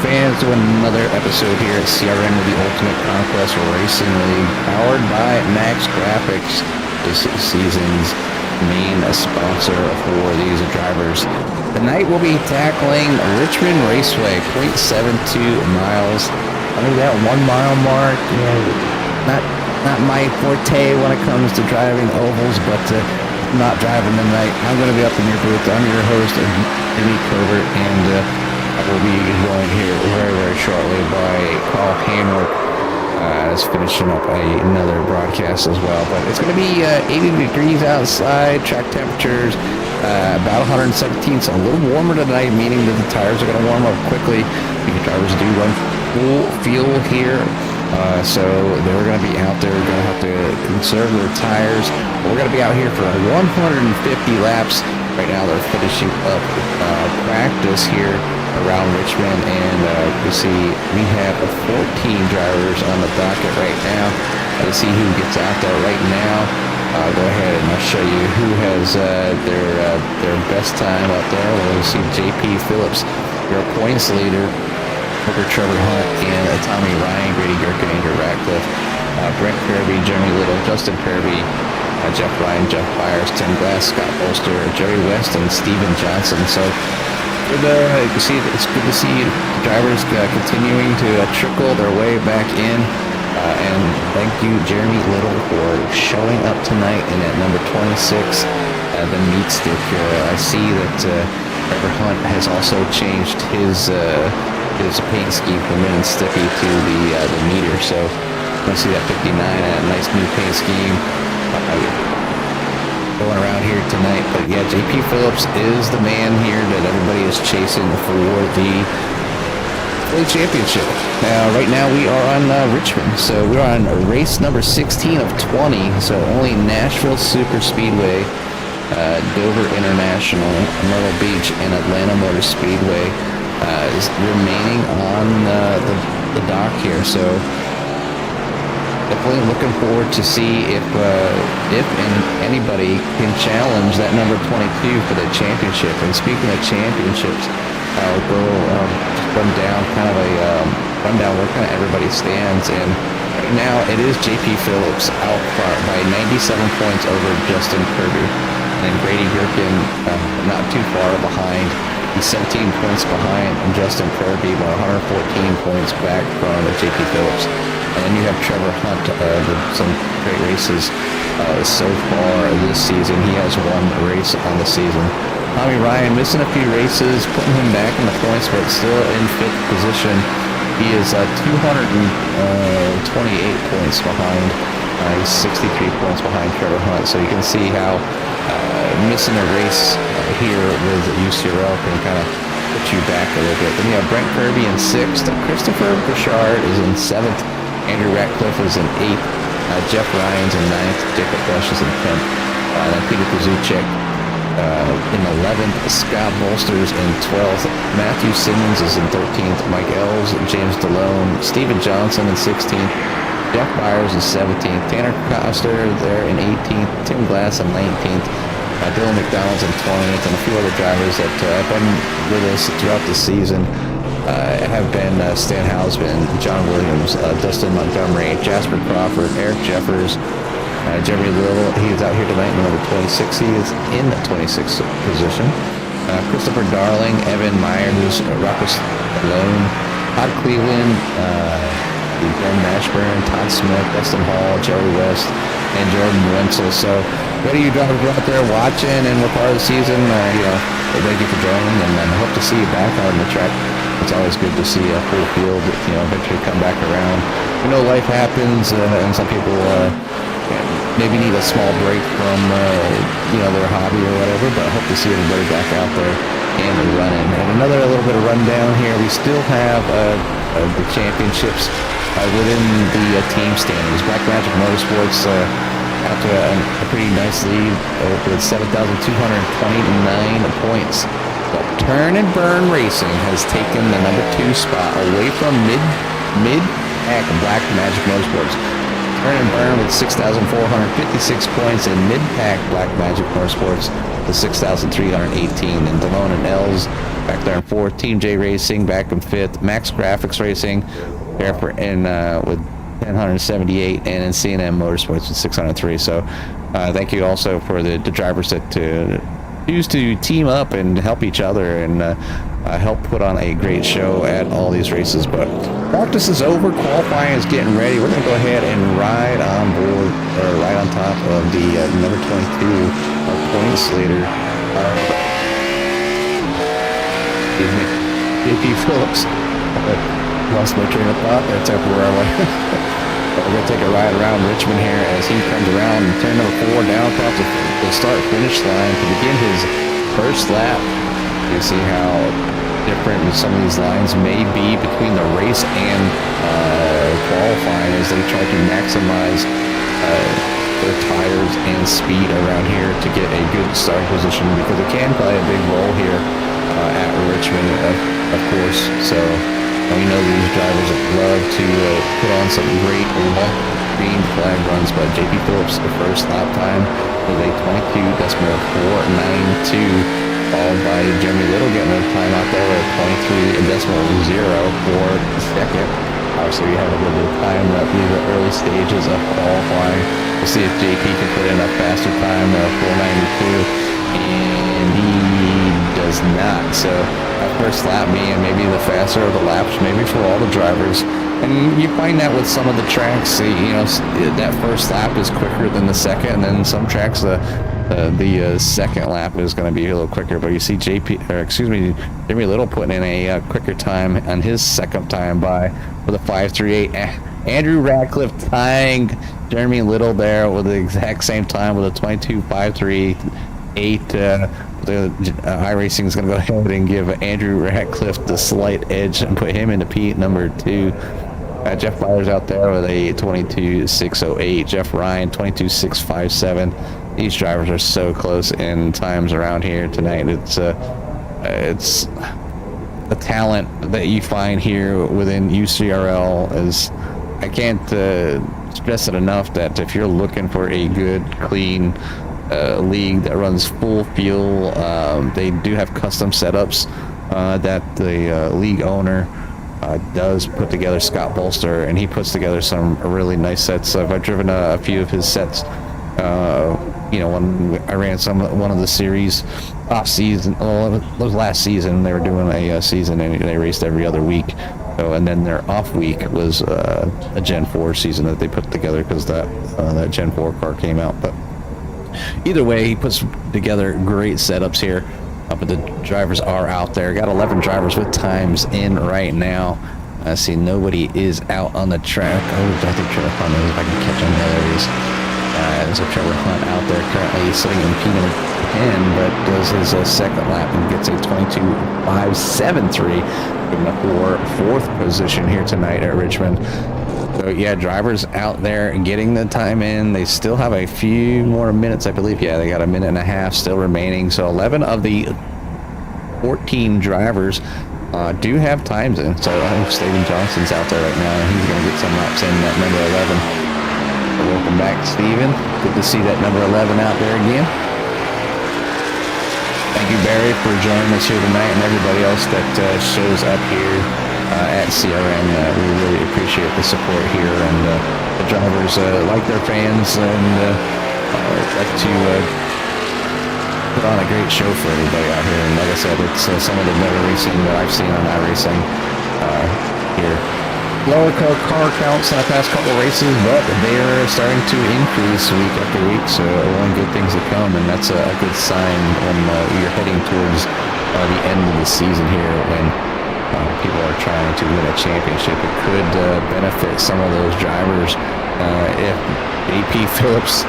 fans, doing another episode here at CRN with the Ultimate Conquest Racing League, powered by Max Graphics, this season's main sponsor for these drivers. Tonight we'll be tackling Richmond Raceway, 0.72 miles. Under that 1 mile mark, not my forte when it comes to driving ovals, but not driving tonight. I'm going to be up in your booth. I'm your host, Jimmy Covert, and I will be joined here very, very shortly by Carl Hanworth. Is finishing up another broadcast as well. But it's going to be 80 degrees outside, track temperatures about 117, so a little warmer tonight, meaning that the tires are going to warm up quickly. The drivers do run full fuel here. So they're going to be out there, going to have to conserve their tires. We're going to be out here for 150 laps. Right now they're finishing up practice here around Richmond, and we have 14 drivers on the docket right now. Let's see who gets out there right now. Go ahead and I'll show you who has their best time out there. We'll see JP Phillips, your points leader, over Trevor Hunt and Tommy Ryan, Grady Gherkin, Andrew Ratcliffe, Brent Kirby, Jeremy Little, Justin Kirby, Jeff Ryan, Jeff Byers, Tim Glass, Scott Bolster, Jerry West, and Steven Johnson. So it's good to see drivers continuing to trickle their way back in. And thank you, Jeremy Little, for showing up tonight in at number 26, the meat stick. I see that Trevor Hunt has also changed his paint scheme from Min and Stippy to the meter, so you see that 59, a nice new paint scheme going around here tonight. But yeah, JP Phillips is the man here that everybody is chasing for the championship. Right now we are on Richmond, so we're on race number 16 of 20, so only Nashville Super Speedway, Dover International, Myrtle Beach, and Atlanta Motor Speedway is remaining on the dock here. So definitely looking forward to see if anybody can challenge that number 22 for the championship. And speaking of championships, I'll go run down where kind of everybody stands. And right now it is JP Phillips out front by 97 points over Justin Kirby, and Grady Gherkin not too far behind. He's 17 points behind Justin Kirby, by 114 points back from JP Phillips. And then you have Trevor Hunt with some great races so far this season. He has one race on the season. Tommy Ryan missing a few races, putting him back in the points, but still in 5th position. He is 228 points behind. He's 63 points behind Trevor Hunt. So you can see how missing a race here with UCRL can kind of put you back a little bit. Then you have Brent Kirby in 6th. Christopher Bouchard is in 7th. Andrew Ratcliffe is in 8th. Jeff Ryan's in 9th. Jacob Bush is in 10th. Then Peter Kazuchek in 11th. Scott Bolsters in 12th. Matthew Simmons is in 13th. Mike Ells, James DeLone, Steven Johnson in 16th. Jeff Byers is 17th. Tanner Coster there in 18th. Tim Glass in 19th. Dylan McDonald's in 20th, and a few other drivers that have been with us throughout the season have been Stan Hausman, John Williams, Dustin Montgomery, Jasper Crawford, Eric Jeffers, Jeremy Little. He is out here tonight in number 26. He is in the 26th position. Christopher Darling, Evan Myers, Rockus Malone, Todd Cleveland, Ben Mashburn, Todd Smith, Dustin Hall, Jerry West, and Jordan Wenzel. So whether you drivers are out there watching and we're part of the season, thank you for joining, and I hope to see you back out on the track. It's always good to see a full field, eventually come back around. We know life happens, and some people maybe need a small break from their hobby or whatever, but I hope to see everybody back out there and running. And another little bit of rundown here. We still have the championships within the team standings. Black Magic Motorsports out to a pretty nice lead with 7,229 points. But Turn and Burn Racing has taken the number 2 spot away from mid-pack Black Magic Motorsports. Turn and Burn with 6,456 points, and mid-pack Black Magic Motorsports with 6,318. And Delone and Els back there in fourth. Team J Racing back in fifth. Max Graphics Racing there for with 178, and then C&M Motorsports with 603. So thank you also for the drivers that choose to team up and help each other and help put on a great show at all these races. But practice is over, qualifying is getting ready. We're going to go ahead and ride on board, or right on top of the number 22 points leader. JP Phillips. Lost my train of thought there temporarily. We're going to take a ride around Richmond here as he comes around turn number 4 down across the start-finish line to begin his first lap. You see how different some of these lines may be between the race and qualifying as they try to maximize their tires and speed around here to get a good starting position, because it can play a big role here at Richmond, of course. So we know these drivers love to put on some great green flag runs, but JP Phillips, the first lap time was a 22.492, followed by Jeremy Little getting a time out there at 23.0 for second. Obviously, we had a little bit of time left in the early stages of qualifying. We'll see if JP can put in a faster time, 492, and he does not. So that first lap being maybe the faster of the laps, maybe for all the drivers. And you find that with some of the tracks, you know, that first lap is quicker than the second, and then some tracks the second lap is going to be a little quicker. But you see Jeremy Little putting in a quicker time on his second time by with a 5.38. Andrew Radcliffe tying Jeremy Little there with the exact same time with a 22.538. iRacing is going to go ahead and give Andrew Radcliffe the slight edge and put him into P number 2. Jeff Byers out there with a 22.608. Jeff Ryan 22.657. These drivers are so close in times around here tonight. It's the talent that you find here within UCRL is, I can't stress it enough that if you're looking for a good, clean league that runs full fuel, they do have custom setups that the league owner does put together, Scott Bolster, and he puts together some really nice sets. I've driven a few of his sets. You know, when I ran one of the series off season, well, it was last season. They were doing a season and they raced every other week. So, and then their off week was a Gen 4 season that they put together because that Gen 4 car came out. But either way, he puts together great setups here. But the drivers are out there. Got 11 drivers with times in right now. I see nobody is out on the track. Oh, I think Trevor Hunt is, if I can catch him. There he is. There's a Trevor Hunt out there currently sitting in P number 10, but does his second lap and gets a 22.573, giving up for fourth position here tonight at Richmond. So yeah, drivers out there getting the time in. They still have a few more minutes, I believe. Yeah, they got a minute and a half still remaining. So 11 of the 14 drivers do have times in. So I think Steven Johnson's out there right now, and he's going to get some laps in at number 11. So welcome back, Steven. Good to see that number 11 out there again. Thank you, Barry, for joining us here tonight, and everybody else that shows up here at CRN. We really appreciate the support here, and the drivers like their fans and like to put on a great show for everybody out here. And like I said, it's some of the better racing that I've seen on iRacing here. Lower car counts in the past couple races, but they are starting to increase week after week, so only good things to come, and that's a good sign when you're heading towards the end of the season here, when people are trying to win a championship. It could benefit some of those drivers if JP Phillips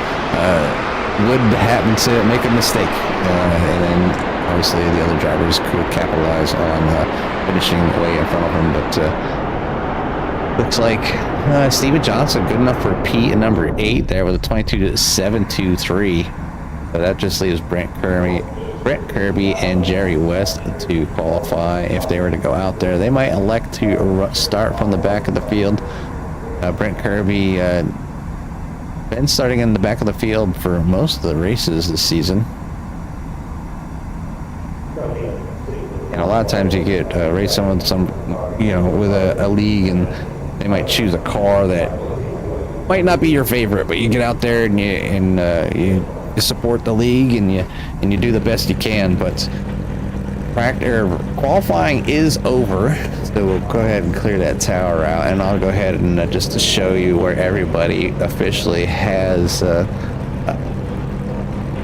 would happen to make a mistake, and then obviously the other drivers could capitalize on finishing way in front of him. But looks like Steven Johnson good enough for P at number 8 there with a 22.723. So that just leaves Brent Kirby and Jerry West to qualify. If they were to go out there, they might elect to start from the back of the field. Brent Kirby been starting in the back of the field for most of the races this season. And a lot of times you get racing with with a league, and they might choose a car that might not be your favorite, but you get out there and you support the league and you do the best you can. But qualifying is over, so we'll go ahead and clear that tower out, and I'll go ahead and just to show you where everybody officially has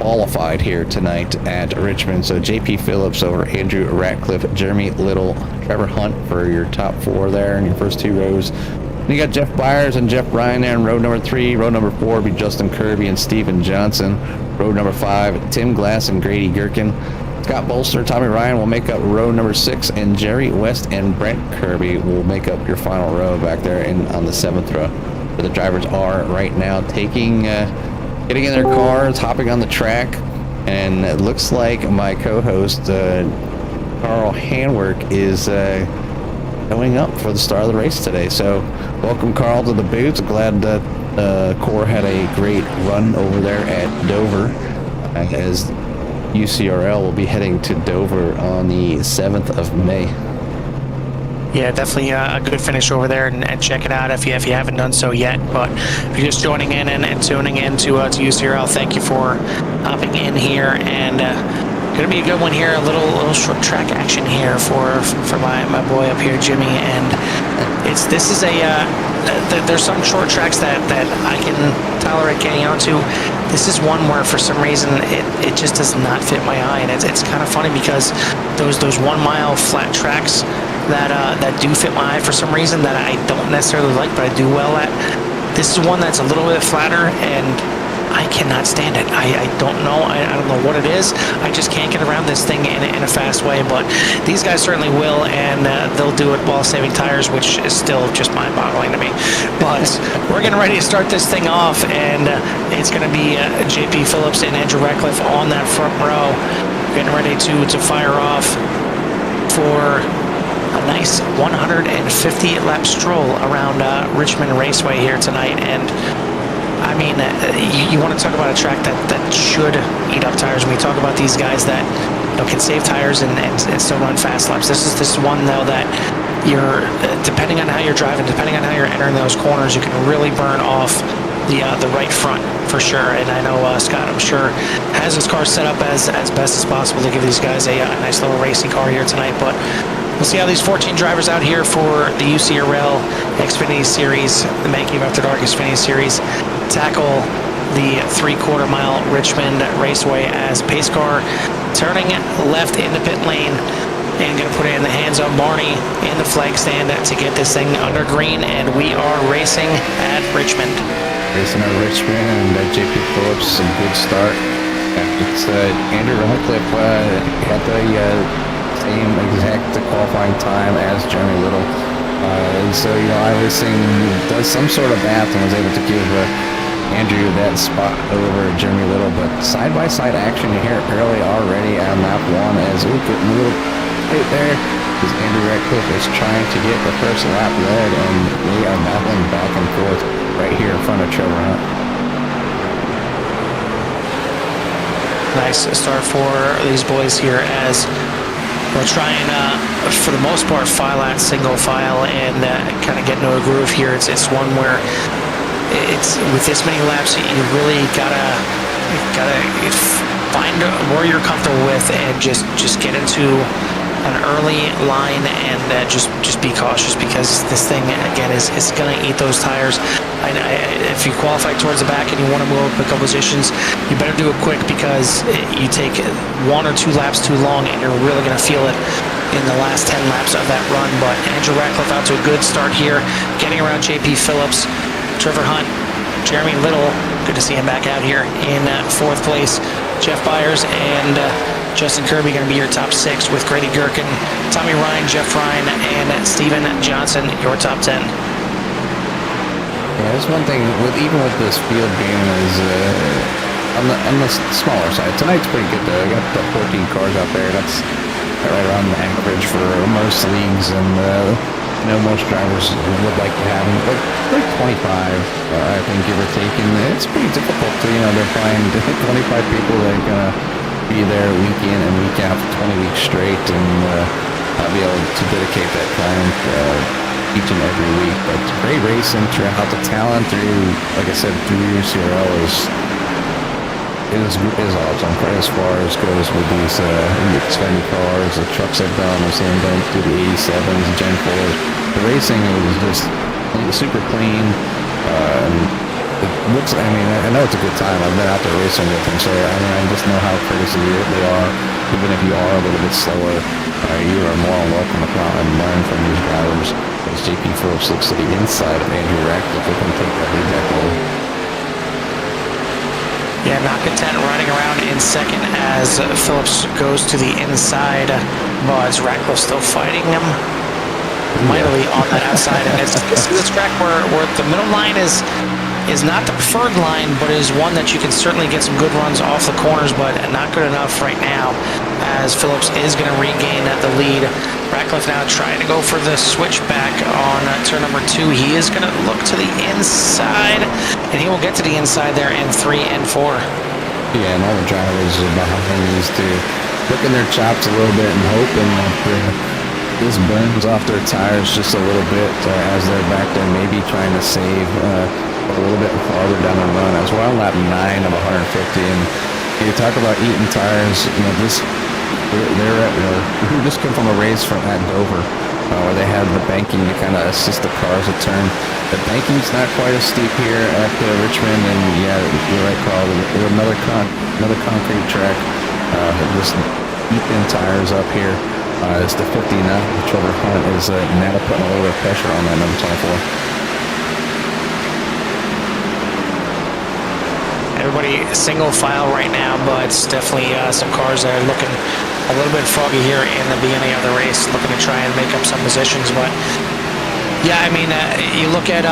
qualified here tonight at Richmond. So JP Phillips over Andrew Ratcliffe, Jeremy Little, Trevor Hunt for your top 4 there in your first 2 rows. And you got Jeff Byers and Jeff Bryan there in row number 3. Row number 4 will be Justin Kirby and Steven Johnson. Row number 5, Tim Glass and Grady Gherkin. Scott Bolster, Tommy Ryan will make up row number 6, and Jerry West and Brent Kirby will make up your final row back there on the 7th row, where the drivers are right now getting in their cars, hopping on the track, and it looks like my co-host Carl Hanwork is going up for the start of the race today. So welcome, Carl, to the booth. Glad that Core had a great run over there at Dover, as UCRL will be heading to Dover on the 7th of May. Yeah, definitely a good finish over there, and check it out if you haven't done so yet. But if you're just joining in and tuning in to UCRL, thank you for hopping in here. And going to be a good one here, a little short track action here for my boy up here, Jimmy. And there's some short tracks that I can tolerate getting onto. This is one where for some reason it just does not fit my eye, and it's kind of funny because those 1 mile flat tracks that do fit my eye for some reason that I don't necessarily like, but I do well at. This is one that's a little bit flatter, and I cannot stand it. I don't know. I don't know what it is. I just can't get around this thing in a fast way, but these guys certainly will, and they'll do it while saving tires, which is still just mind-boggling to me. But we're getting ready to start this thing off, and it's going to be JP Phillips and Andrew Ratcliffe on that front row, getting ready to fire off for a nice 150-lap stroll around Richmond Raceway here tonight. And I mean, you want to talk about a track that should eat up tires. When we talk about these guys that can save tires and still run fast laps, this is one though that you're depending on how you're driving, depending on how you're entering those corners, you can really burn off the right front for sure. And I know Scott, I'm sure, has his car set up as best as possible to give these guys a nice little racing car here tonight. But we'll see how these 14 drivers out here for the UCRL Xfinity Series, the Man Cave After Dark Xfinity Series, tackle the 3/4 mile Richmond Raceway as pace car turning left into pit lane and going to put it in the hands of Barney in the flag stand to get this thing under green. And we are racing at Richmond. Racing at Richmond, and JP Phillips, a good start. It's Andrew Ratcliffe had the same exact qualifying time as Jeremy Little. And so, iRacing does some sort of math and was able to give Andrew that spot over Jeremy Little. But side-by-side action here early already on lap 1 as we get a little tight there because Andrew Ratcliffe is trying to get the first lap led, and we are battling back and forth right here in front of Trevor Hunt. Nice start for these boys here as we're trying, for the most part, file out single file and kind of get into a groove here. It's one where it's with this many laps, you really gotta find where you're comfortable with and just get into an early line and just be cautious, because this thing again is gonna eat those tires. If you qualify towards the back and you want to move up a couple positions, you better do it quick, because you take 1 or 2 laps too long and you're really going to feel it in the last 10 laps of that run. But Andrew Ratcliffe out to a good start here, getting around JP Phillips, Trevor Hunt, Jeremy Little, good to see him back out here in 4th place. Jeff Byers and Justin Kirby going to be your top 6, with Grady Gherkin, Tommy Ryan, Jeff Ryan, and Steven Johnson your top 10. Yeah, that's one thing even with this field being is on the smaller side. Tonight's pretty good though. I got the 14 cars out there. That's right around the average for most leagues, and most drivers would like to have like 25, I think, give or take. And it's pretty difficult to find 25 people that are gonna be there week in and week out for 20 weeks straight, and I'll be able to dedicate that time each and every week. But great racing throughout. The talent through, like I said, through UCRL is awesome as far as goes with these Xfinity cars. The trucks I've done, I've seen them going through the 87s, the Gen 4s. The racing is just super clean. It looks, I mean, I know it's a good time. I've been out there racing with them, so I mean, I just know how courteous they are. Even if you are a little bit slower, you are more than welcome to come out and learn from these drivers. As JP Phillips looks to the inside of Andrew Ratcliffe, they can take that lead back over. Yeah, not content riding around in second as Phillips goes to the inside, but Ratcliffe still fighting him mightily on that outside. And it's this track where the middle line is not the preferred line, but is one that you can certainly get some good runs off the corners, but not good enough right now as Phillips is going to regain the lead. Ratcliffe now trying to go for the switchback on turn number 2. He is going to look to the inside, and he will get to the inside there in 3 and 4. Yeah, and all the drivers behind these two looking their chops a little bit and hoping that this burns off their tires just a little bit as they're back there, maybe trying to save a little bit farther down the run. As we're on lap 9 of 150, and you talk about eating tires. You know, we just came from a race at Dover where they had the banking to kind of assist the cars to turn. The banking's not quite as steep here at Richmond, and yeah, you're right, Carl. Another concrete track. Just eat them tires up here. It's the 59. Trevor Hunt is now putting a little bit of pressure on that number 24. Everybody single file right now, but it's definitely some cars that are looking a little bit foggy here in the beginning of the race, looking to try and make up some positions. But yeah, I mean, you look at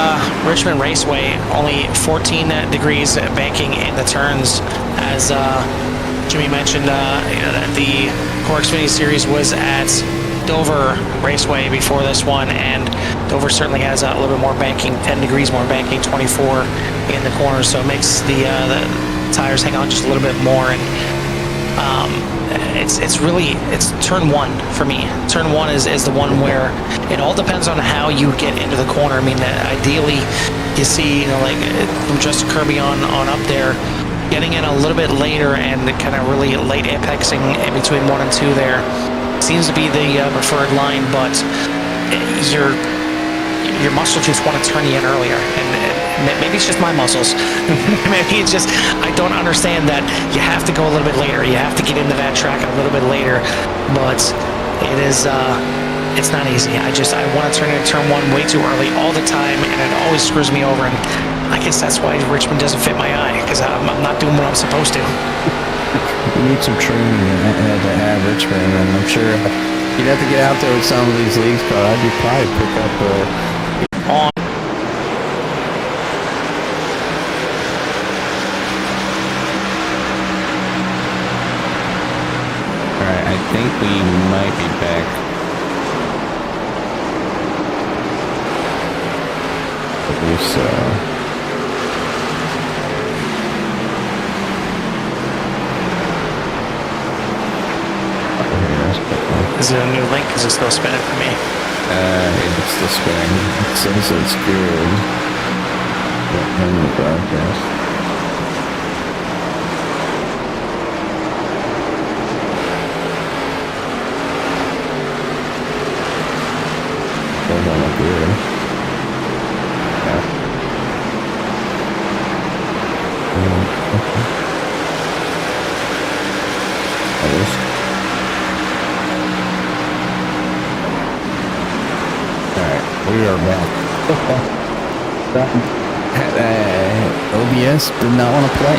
Richmond Raceway, only 14 degrees banking in the turns. As Jimmy mentioned, the Core Xfinity Series was at Dover Raceway before this one, and Dover certainly has a little bit more banking, 10 degrees more banking, 24 in the corners, so it makes the tires hang on just a little bit more. And it's turn 1 for me. Turn 1 is the one where it all depends on how you get into the corner. I mean, ideally you see, like from Justin Kirby on up there, getting in a little bit later and kind of really late apexing in between 1 and 2 there seems to be the preferred line, but your muscles just want to turn you in earlier, and maybe it's just my muscles. Maybe it's just I don't understand that you have to go a little bit later. You have to get into that track a little bit later, but it is it's not easy. I want to turn into turn 1 way too early all the time, and it always screws me over. And I guess that's why Richmond doesn't fit my eye, because I'm not doing what I'm supposed to. You need some training to have Richmond, and I'm sure you'd have to get out there with some of these leagues, but I'd probably pick up on. Alright, I think we might be back. At least so. Is it a new link? Is it still spinning for me? It's still spinning. It says it's good. In the broadcast. Doesn't look good. Yeah. Okay. We are back. OBS did not want to play.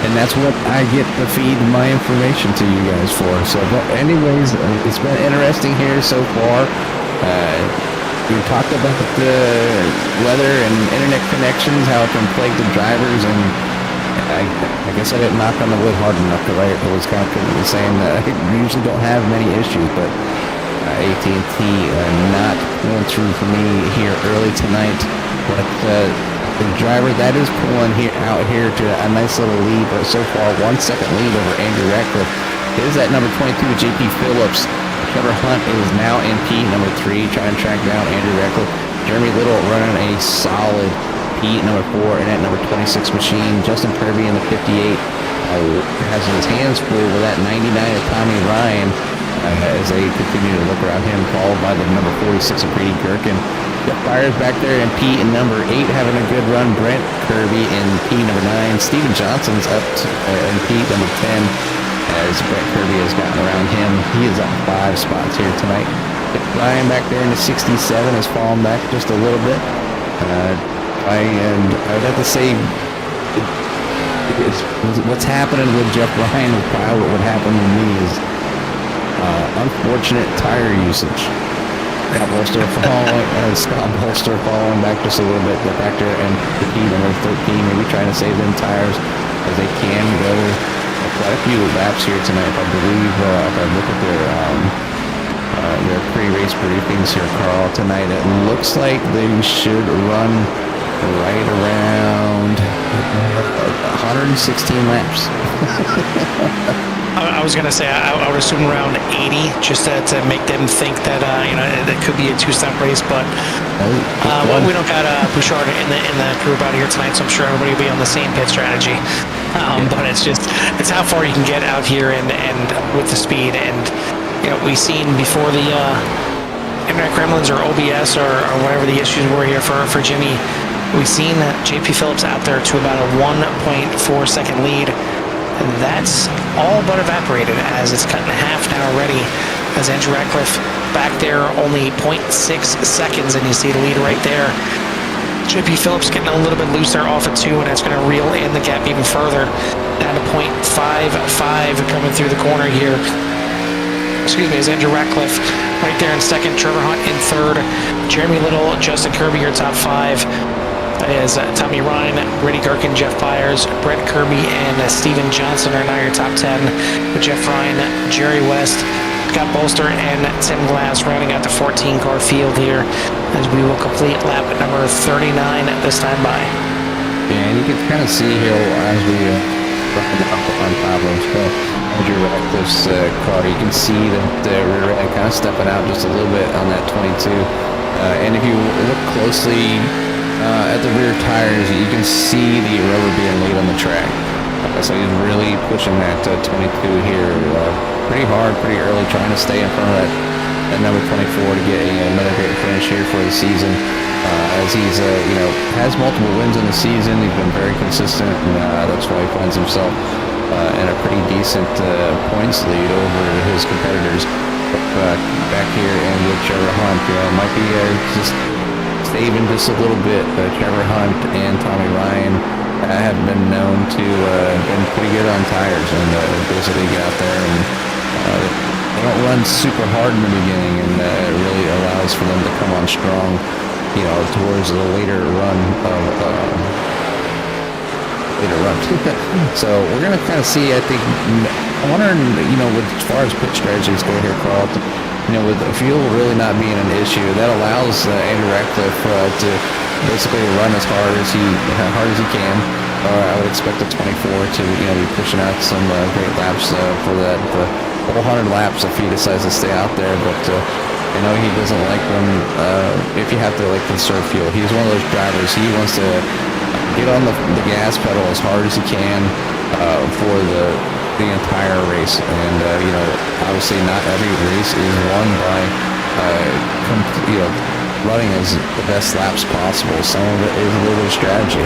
And that's what I get to feed my information to you guys for. So, but anyways, it's been interesting here so far. We talked about the weather and internet connections, how it can plague the drivers, and I guess I didn't knock on the wood hard enough, because I was kind of saying that I usually don't have many issues, but AT&T not going through for me here early tonight. But the driver that is pulling out here to a nice little lead, but so far 1 second lead over Andrew Ratcliffe is that number 22, JP Phillips. Trevor Hunt is now in P number 3, trying to track down Andrew Reckless. Jeremy Little running a solid P number 4 in that number 26 machine. Justin Kirby in the 58 has his hands full with that 99 of Tommy Ryan as they continue to look around him, followed by the number 46 of Brady Gherkin. Jeff Byers back there in P in number 8 having a good run. Brent Kirby in P number 9. Steven Johnson's up in P number 10 as Brent Kirby has gotten around him. He is up 5 spots here tonight. Ryan back there in the 67 has fallen back just a little bit. I would have to say what's happening with Jeff Ryan with Kyle, what would happen with me is unfortunate tire usage. Scott Bolster falling back just a little bit. They're back there and the P number 13, maybe trying to save them tires as they can go quite a few laps here tonight. If I believe, if I look at their pre-race briefings here, Carl, tonight, it looks like they should run right around 116 laps. I was going to say, I would assume around 80, just to make them think that, it could be a two-step race, but we don't got Bouchard in the group out here tonight, so I'm sure everybody will be on the same pit strategy. But it's how far you can get out here and with the speed. And, we've seen before the internet gremlins or OBS or whatever the issues were here for Jimmy, we've seen JP Phillips out there to about a 1.4 second lead. And that's all but evaporated as it's cut in half now already, as Andrew Radcliffe back there only 0.6 seconds, and you see the lead right there. JP Phillips getting a little bit loose there off of 2, and that's going to reel in the gap even further down to 0.55 coming through the corner here. Excuse me, as Andrew Radcliffe right there in second, Trevor Hunt in third, Jeremy Little, Justin Kirby, your top 5. As Tommy Ryan, Brady Gherkin, Jeff Byers, Brett Kirby, and Steven Johnson are now your top 10, with Jeff Ryan, Jerry West, Scott Bolster, and Tim Glass rounding out the 14-car field here as we will complete lap number 39 this time by. Yeah, and you can kind of see here as we run up on top of Andrew Radcliffe's car, you can see that the rear end kind of stepping out just a little bit on that 22. And if you look closely at the rear tires, you can see the rubber being laid on the track. So he's really pushing that 22 here pretty hard, pretty early, trying to stay in front of that number 24 to get another great finish here for the season. As he's has multiple wins in the season, he's been very consistent, and that's why he finds himself in a pretty decent points lead over his competitors. Back here and with Trevor Hunt, might be just saving just a little bit. Trevor Hunt and Tommy Ryan have been known to been pretty good on tires, and basically get out there and they don't run super hard in the beginning, and it really allows for them to come on strong, towards the later run of So we're gonna kind of see. I think I'm wondering, as far as pit strategies go here, Carl. With the fuel really not being an issue, that allows Andrew Radcliffe to basically run as hard as he can. I would expect the 24 to be pushing out some great laps for that whole 100 laps if he decides to stay out there. But he doesn't like when if you have to conserve fuel. He's one of those drivers. He wants to get on the gas pedal as hard as he can for the entire race, and obviously not every race is won by running as the best laps possible. Some of it is a little bit of strategy,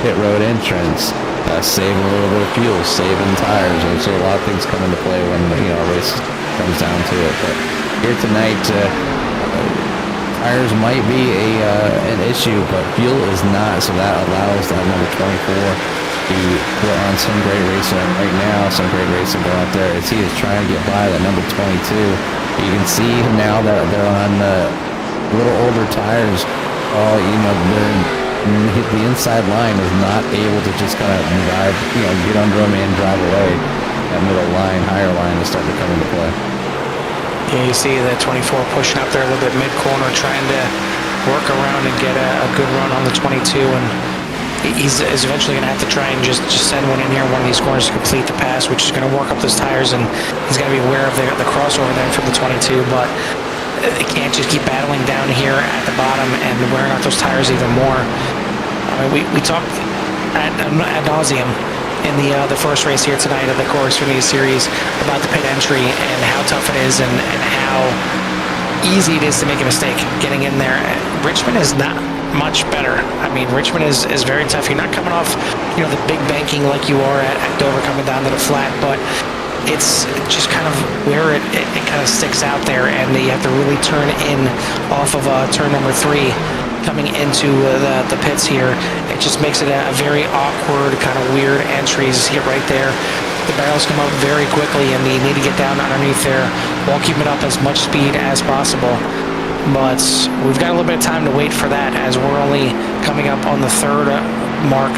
pit road entrance, saving a little bit of fuel, saving tires, and so a lot of things come into play when a race comes down to it. But here tonight, tires might be an issue, but fuel is not, so that allows that number 24 to put on some great racing right now, some great racing go out there as he is trying to get by that number 22. You can see now that they're on a little older tires. The inside line is not able to just kind of drive, get under them and drive away. That middle line, higher line is starting to come into play. Yeah, you see that 24 pushing up there a little bit mid-corner, trying to work around and get a good run on the 22, and he's eventually going to have to try and just send one in here, one of these corners to complete the pass, which is going to work up those tires, and he's got to be aware of the crossover there from the 22, but he can't just keep battling down here at the bottom and wearing out those tires even more. I mean, we talked ad nauseum in the first race here tonight of the Corey Xfinity Series about the pit entry and how tough it is and how easy it is to make a mistake getting in there. Richmond is not much better. I mean, Richmond is very tough. You're not coming off, the big banking like you are at Dover coming down to the flat, but it's just kind of where it kind of sticks out there, and you have to really turn in off of turn number 3 coming into the pits here. It just makes it a very awkward, kind of weird entries here right there. The barrels come up very quickly, and you need to get down underneath there while keeping up as much speed as possible. But we've got a little bit of time to wait for that, as we're only coming up on the 3rd mark,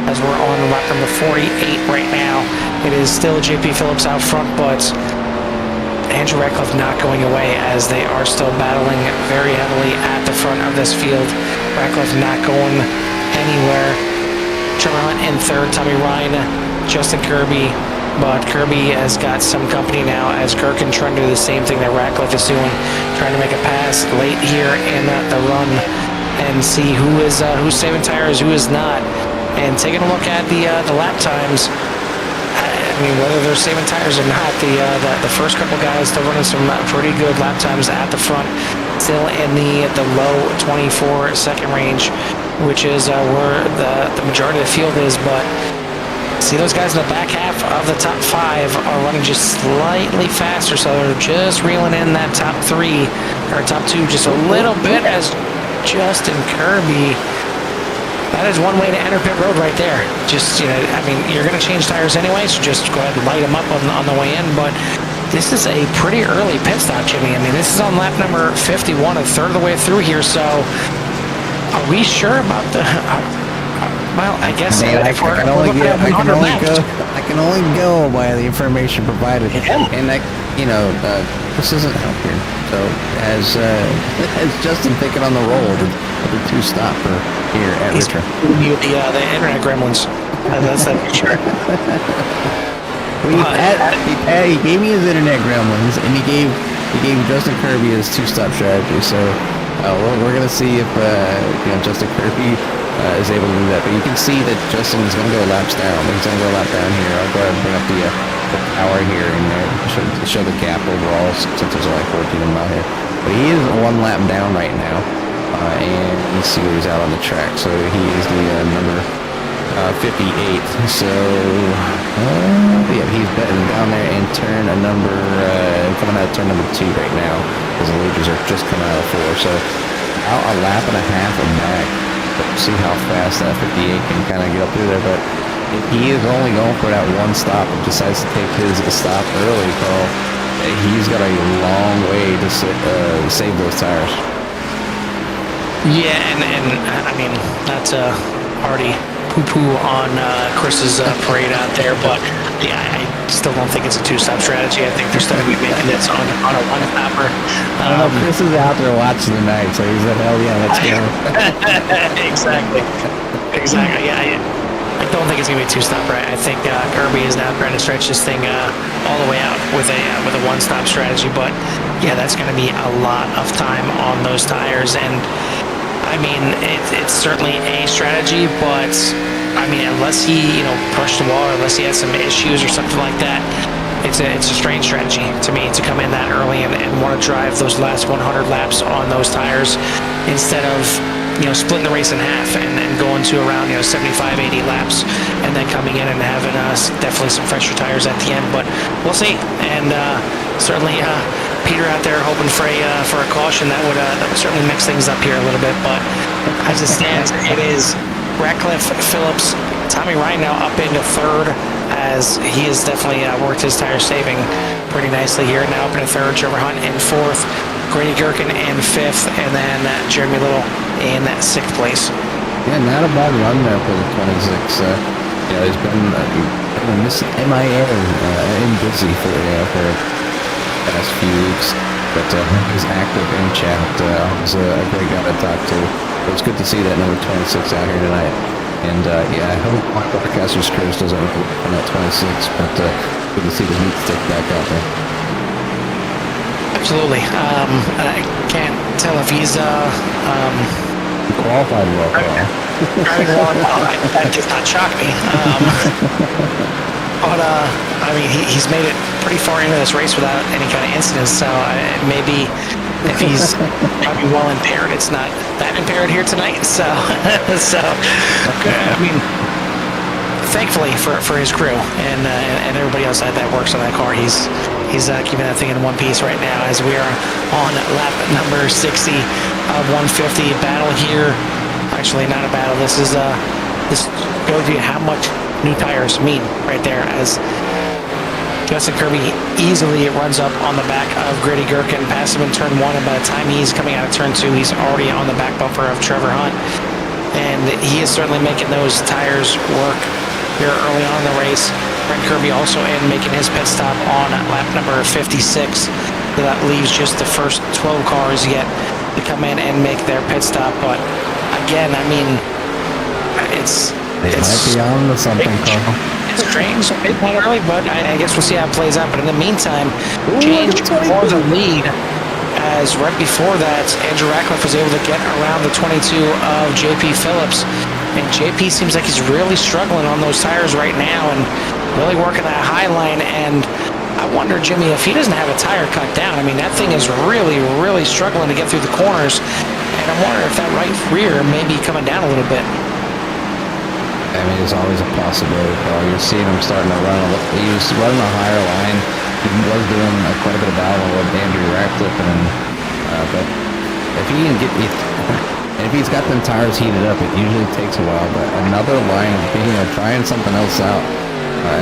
as we're on lap number 48 right now. It is still JP Phillips out front, but Andrew Radcliffe not going away, as they are still battling very heavily at the front of this field. Radcliffe not going anywhere. Trevor Hunt in 3rd, Tommy Ryan, Justin Kirby, but Kirby has got some company now, as Gherkin trying to do the same thing that Radcliffe is doing, trying to make a pass late here in the run and see who's saving tires, who is not. And taking a look at the lap times, I mean, whether they're saving tires or not, the first couple guys still running some pretty good lap times at the front, still in the low 24-second range, which is where the majority of the field is. But see, those guys in the back half of the top 5 are running just slightly faster, so they're just reeling in that top 3 or top 2 just a little bit, as Justin Kirby. That is one way to enter pit road right there. Just, I mean, you're going to change tires anyway, so just go ahead and light them up on the way in. But this is a pretty early pit stop, Jimmy. I mean, this is on lap number 51, a third of the way through here. So are we sure about the... well, I guess I can only go by the information provided. Yeah. And this isn't help here. So as Justin thinking on the roll, the 2-stopper here at Richmond. The internet gremlins. That's that picture. He gave me his internet gremlins, and he gave Justin Kirby his 2-stop strategy. So we're gonna see if Justin Kirby is able to do that. But you can see that Justin is going to go laps down. He's going to go a lap down here. I'll go ahead and bring up the power here and show the gap overall, since there's only 14 of them out here. But he is 1 lap down right now, and you see where he's out on the track. So he is the number 58. So yeah, he's betting down there in turn a number coming out of turn number 2 right now, because the leaders are just coming out of 4. So out a lap and a half and back. See how fast that 58 can kind of get up through there. But if he is only going for that 1 stop and decides to take his stop early, Carl, he's got a long way to save those tires. Yeah, and I mean, not to already poo-poo on Chris's parade out there, but yeah, I still don't think it's a 2-stop strategy. I think they're still going to be making this on a 1-stopper. I don't know, Chris is out there watching tonight, so he's like, hell yeah, let's go. Exactly. Yeah, I don't think it's going to be a 2-stopper. I think Kirby is now trying to stretch this thing all the way out with a 1-stop strategy. But yeah, that's going to be a lot of time on those tires. And I mean, it's certainly a strategy, but I mean, unless he, pushed the wall, or unless he has some issues or something like that, it's a strange strategy to me to come in that early and want to drive those last 100 laps on those tires instead of, splitting the race in half and then going to around, 75, 80 laps and then coming in and having definitely some fresher tires at the end. But we'll see. And certainly Peter out there hoping for a caution. That would certainly mix things up here a little bit. But as it stands, it is Radcliffe, Phillips, Tommy Ryan now up into 3rd, as he has definitely worked his tire saving pretty nicely here. Now up into 3rd, Trevor Hunt in 4th, Grady Gherkin in 5th, and then Jeremy Little in 6th place. Yeah, not a bad run there for the 26. He's been missing MIA and busy for the past few weeks, but he's active in chat. He's a great guy to talk to. It's good to see that number 26 out here tonight. And yeah, I hope my broadcaster's curse doesn't work on that 26, but good to see the heat stick back out there. Absolutely. I can't tell if he's Qualified well, Carl. driving well. That does not shock me. But I mean, he's made it pretty far into this race without any kind of incidents. So maybe if he's probably well impaired, it's not that impaired here tonight. So I mean, thankfully for his crew and everybody else that works on that car, he's keeping that thing in one piece right now as we are on lap number 60 of 150. Battle here. Actually, not a battle. This is this shows you how much new tires mean right there, as Justin Kirby easily runs up on the back of Grady Gherkin, past him in turn 1, and by the time he's coming out of turn 2, he's already on the back bumper of Trevor Hunt. And he is certainly making those tires work here early on in the race. Brent Kirby also in making his pit stop on lap number 56. So that leaves just the first 12 cars yet to come in and make their pit stop. But again, I mean, it's might be on to something, Carl. It's strange, a bit early, but I guess we'll see how it plays out. But in the meantime, change for the lead, as right before that, Andrew Ratcliffe was able to get around the 22 of JP Phillips. And JP seems like he's really struggling on those tires right now and really working that high line. And I wonder, Jimmy, if he doesn't have a tire cut down. I mean, that thing is really, really struggling to get through the corners. And I'm wondering if that right rear may be coming down a little bit. I mean, it's always a possibility, Carl. You're seeing him starting to run. He was running a higher line. He was doing quite a bit of battle with Andrew Ratcliffe, but if he can get and if he's got them tires heated up, it usually takes a while. But another line, trying something else out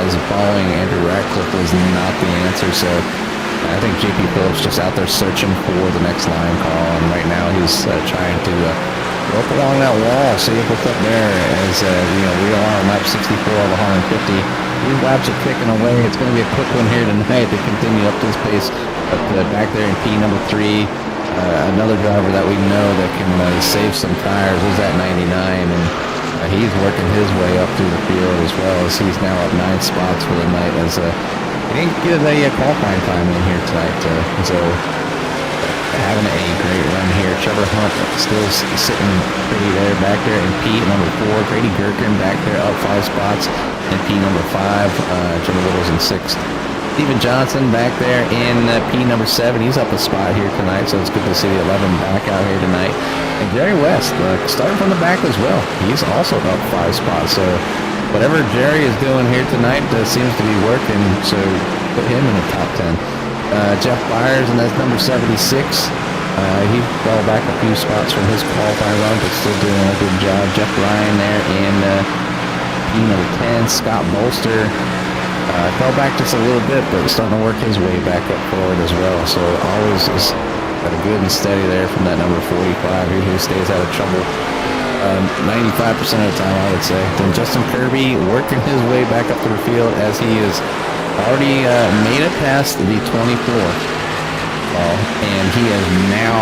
as following Andrew Ratcliffe was not the answer. So I think JP Phillips just out there searching for the next line, Carl. And right now he's trying to go up along that wall, see what's up there. As we are on lap 64 of 150. These laps are ticking away. It's going to be a quick one here tonight to continue up this pace. But back there in P number 3, another driver that we know that can save some tires is at 99, and he's working his way up through the field as well, as he's now up 9 spots for the night, as he didn't get a qualifying time in here tonight. So having a great run here. Trevor Hunt still sitting pretty there back there in P number 4. Grady Gherkin back there up 5 spots in P number 5. Jimmy Little's in 6th. Steven Johnson back there in P number 7. He's up a spot here tonight, so it's good to see 11 back out here tonight. And Jerry West starting from the back as well. He's also up 5 spots. So whatever Jerry is doing here tonight seems to be working. So put him in the top 10. Jeff Byers, and that's number 76. He fell back a few spots from his qualifying run, but still doing a good job. Jeff Ryan there in P number 10. Scott Bolster fell back just a little bit, but starting to work his way back up forward as well. So always is good and steady there from that number 45. Who stays out of trouble 95% of the time, I would say. Then Justin Kirby working his way back up to the field, as he is already made it past the 24, and he is now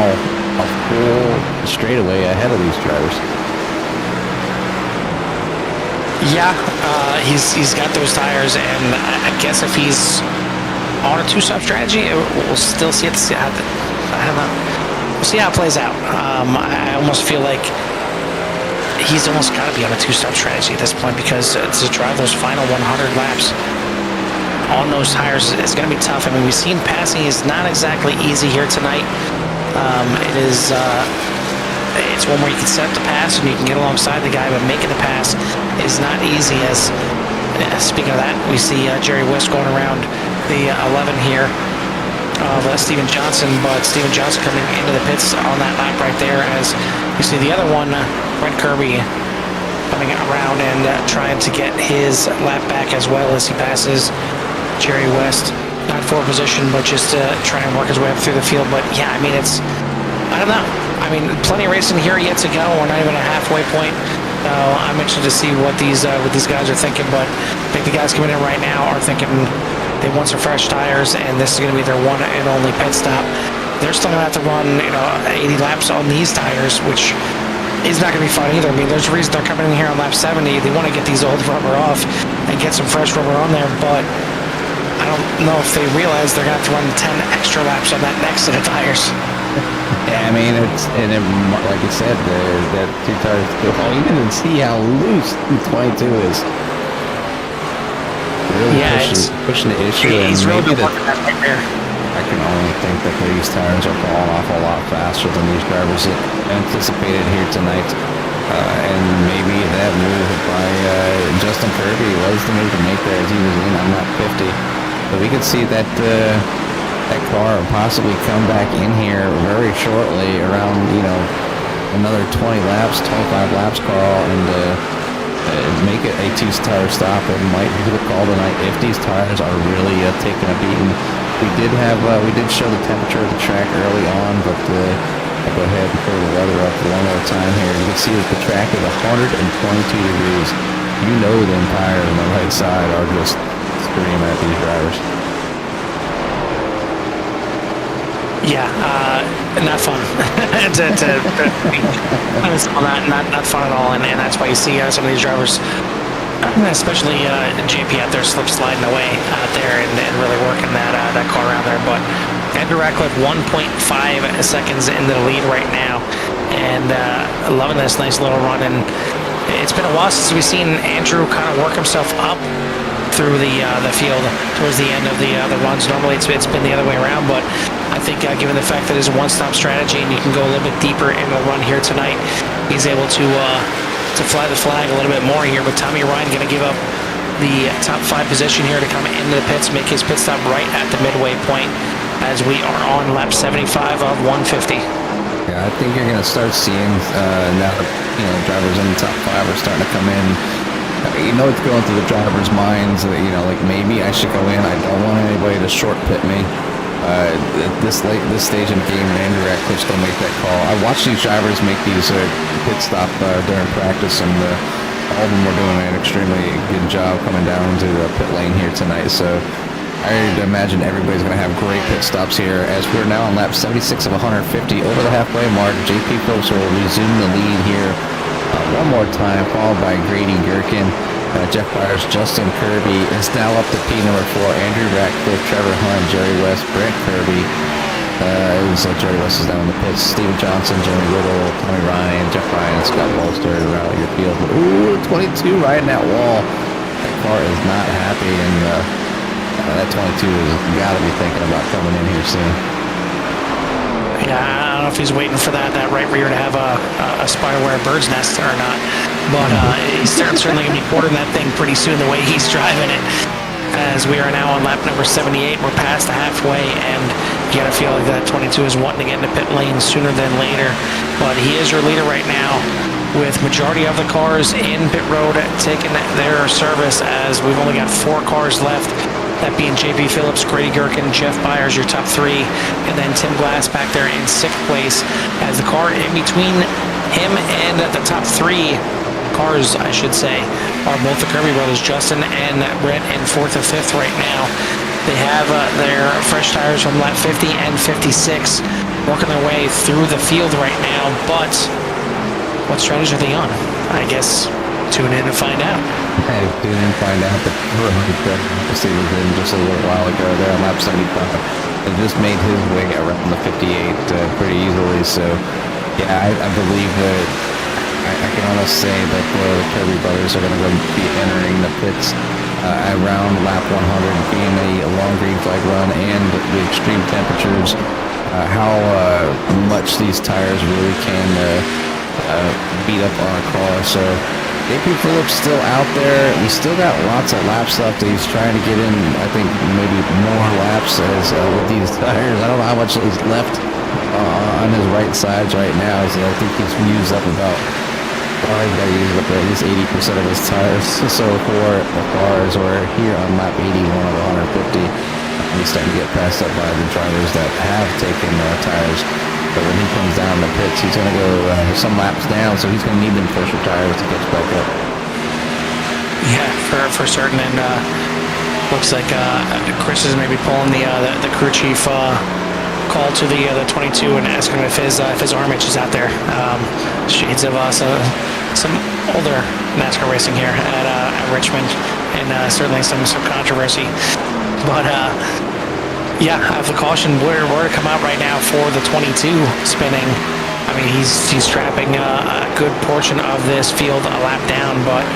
a full straightaway ahead of these drivers. Yeah, he's got those tires, and I guess if he's on a 2-stop strategy, we'll still see it. I don't know. We'll see how it plays out. I almost feel like he's almost got to be on a 2-stop strategy at this point, because to drive those final 100 laps on those tires is going to be tough. I mean, we've seen passing is not exactly easy here tonight. It's one where you can set up the pass and you can get alongside the guy, but making the pass is not easy. As speaking of that, we see Jerry West going around the 11 here of Steven Johnson, but Steven Johnson coming into the pits on that lap right there, as you see the other one, Brent Kirby, coming around and trying to get his lap back as well, as he passes Jerry West, not for position, but just to try and work his way up through the field. But yeah, I mean, I don't know. I mean, plenty of racing here yet to go. We're not even a halfway point. So I'm interested to see what these guys are thinking. But I think the guys coming in right now are thinking they want some fresh tires, and this is going to be their one and only pit stop. They're still going to have to run, 80 laps on these tires, which is not going to be fun either. I mean, there's a reason they're coming in here on lap 70. They want to get these old rubber off and get some fresh rubber on there, but I don't know if they realize they're going to have to run 10 extra laps on that next set of tires. Yeah, I mean, like you said, that 2 tires go on. You can see how loose the 22 is. Really pushing the issue. He's and really maybe working that right there. I can only think that these tires are falling off a lot faster than these drivers anticipated here tonight. And maybe that move by Justin Kirby was the move to make there as he was in on lap 50. But we could see that that car possibly come back in here very shortly around, another 20 laps, 25 laps, Carl, and make it a 2-tire stop. It might be the call tonight if these tires are really taking a beating. We did show the temperature of the track early on, but I'll go ahead and throw the weather up one more time here. You can see that the track is 122 degrees. You know them tires on the right side are just screaming at these drivers. Yeah, not fun. Not fun at all, and that's why you see some of these drivers, especially JP out there slip sliding away out there and really working that car around there. But Andrew Ratcliffe 1.5 seconds into the lead right now, and loving this nice little run. And it's been a while since we've seen Andrew kind of work himself up through the field towards the end of the runs. Normally it's been the other way around, but I think given the fact that it's a one-stop strategy and you can go a little bit deeper in the run here tonight, he's able to fly the flag a little bit more here. But Tommy Ryan going to give up the top 5 position here to come into the pits, make his pit stop right at the midway point as we are on lap 75 of 150. Yeah, I think you're going to start seeing now that drivers in the top 5 are starting to come in. It's going through the drivers' minds that like maybe I should go in. I don't want anybody to short pit me. At this stage in the game, Andrew Ratcliffe's going to make that call. I watched these drivers make these pit stop during practice, and all of them were doing an extremely good job coming down to the pit lane here tonight. So I'd imagine everybody's going to have great pit stops here as we're now on lap 76 of 150 over the halfway mark. JP Phillips will resume the lead here one more time, followed by Grady Gherkin. Jeff Byers, Justin Kirby is now up to P number 4. Andrew Ratcliffe, Trevor Hunt, Jerry West, Brent Kirby. Jerry West is down in the pits. Steven Johnson, Jeremy Riddle, Tommy Ryan, Jeff Ryan, Scott Bolster around your field. Ooh, 22 riding that wall. That car is not happy, and that 22 has got to be thinking about coming in here soon. Yeah, I don't know if he's waiting for that right rear to have a spider where a bird's nest or not. But he's certainly going to be quartering that thing pretty soon the way he's driving it. As we are now on lap number 78, we're past the halfway, and you got to feel like that 22 is wanting to get into pit lane sooner than later. But he is your leader right now, with majority of the cars in pit road taking their service, as we've only got 4 cars left. That being JP Phillips, Grady Gherkin, Jeff Byers, your top 3, and then Tim Glass back there in 6th place, as the car in between him and the top 3 cars, I should say, are both the Kirby brothers, Justin and Brett, in 4th and 5th right now. They have their fresh tires from lap 50 and 56 working their way through the field right now, but what strategy are they on? I guess tune in to find out. Hey, tune in and find out. But Steve was in just a little while ago there on lap 75. He just made his way around the 58 pretty easily. So, yeah, I believe that I can almost say that the Kirby brothers are going to be entering the pits around lap 100, being a long green flag run and the extreme temperatures. How much these tires really can beat up on a car. So JP Phillips still out there. We still got lots of laps left. He's trying to get in, I think, maybe more laps as with these tires. I don't know how much is left on his right sides right now. So I think he's used up about, he's got to use up at least 80% of his tires. So for the cars, we're here on lap 81 of 150. He's starting to get passed up by the drivers that have taken tires. But when he comes down the pits, he's going to go some laps down, so he's going to need them fresher tires to catch back up. Yeah, for certain. And looks like Chris is maybe pulling the crew chief call to the 22 and ask him if his arm itch is out there. Shades of some older NASCAR racing here at Richmond, and certainly some controversy. But yeah, I have the caution where to come out right now for the 22 spinning. I mean, he's trapping a good portion of this field a lap down, but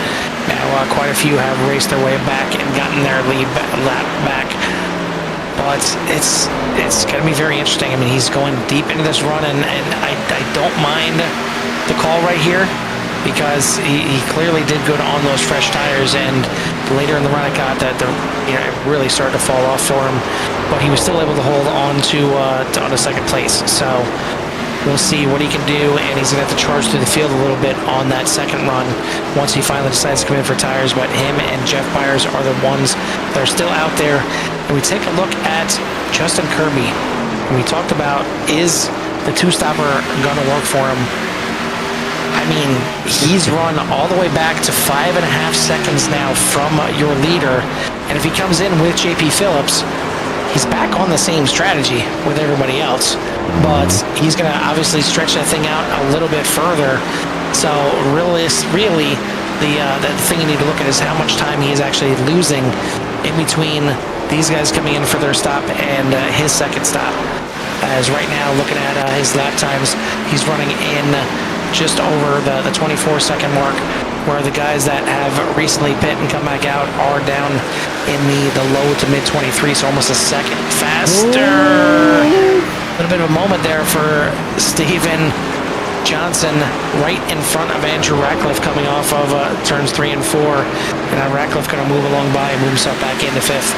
now quite a few have raced their way back and gotten their lead lap back. But it's going to be very interesting. I mean, he's going deep into this run, and I don't mind the call right here because he clearly did good on those fresh tires, and later in the run it got that it really started to fall off for him, but he was still able to hold on to second place. So we'll see what he can do, and he's going to have to charge through the field a little bit on that second run once he finally decides to come in for tires. But him and Jeff Byers are the ones that are still out there. And we take a look at Justin Kirby. And we talked about, is the two-stopper going to work for him? I mean, he's run all the way back to 5.5 seconds now from your leader. And if he comes in with JP Phillips, he's back on the same strategy with everybody else, but he's going to obviously stretch that thing out a little bit further. So really, the thing you need to look at is how much time he is actually losing in between these guys coming in for their stop and his second stop. As right now, looking at his lap times, he's running in just over the 24-second mark, where the guys that have recently pit and come back out are down in the low to mid 23, so almost a second faster. A little bit of a moment there for Steven Johnson right in front of Andrew Ratcliffe coming off of turns 3 and 4, and now Ratcliffe going to move along by and move himself back into 5th.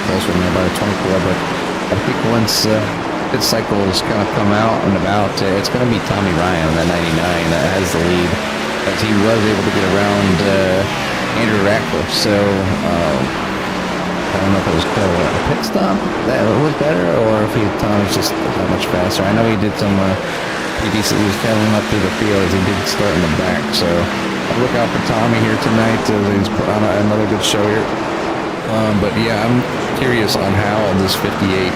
Closer than about a 24, but I think once pit cycles kind of come out and about, it's going to be Tommy Ryan, that 99, that has the lead, as he was able to get around Andrew Ratcliffe. So I don't know if it was called a pit stop that was better, or if Tommy's just that much faster. I know he did some pretty decent. He was pedaling up through the field as he did start in the back. So I'll look out for Tommy here tonight. He's put on another good show here. But yeah, I'm curious on how this 58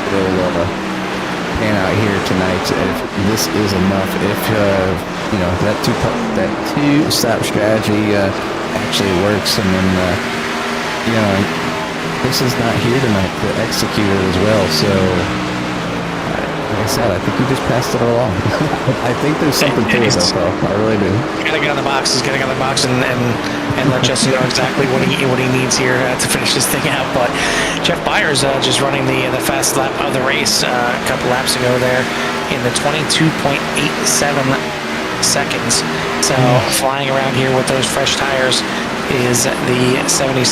will pan out here tonight. If this is enough, if that two-stop strategy actually works, and then this is not here tonight to execute it as well. So like I said, I think he just passed it along. I think there's something to it, though. I really do. He's got to get on the box. He's got to get on the box and let Justin know exactly what he needs here to finish this thing out. But Jeff Byers just running the fast lap of the race a couple laps ago there in the 22.87 seconds. So flying around here with those fresh tires is the 76.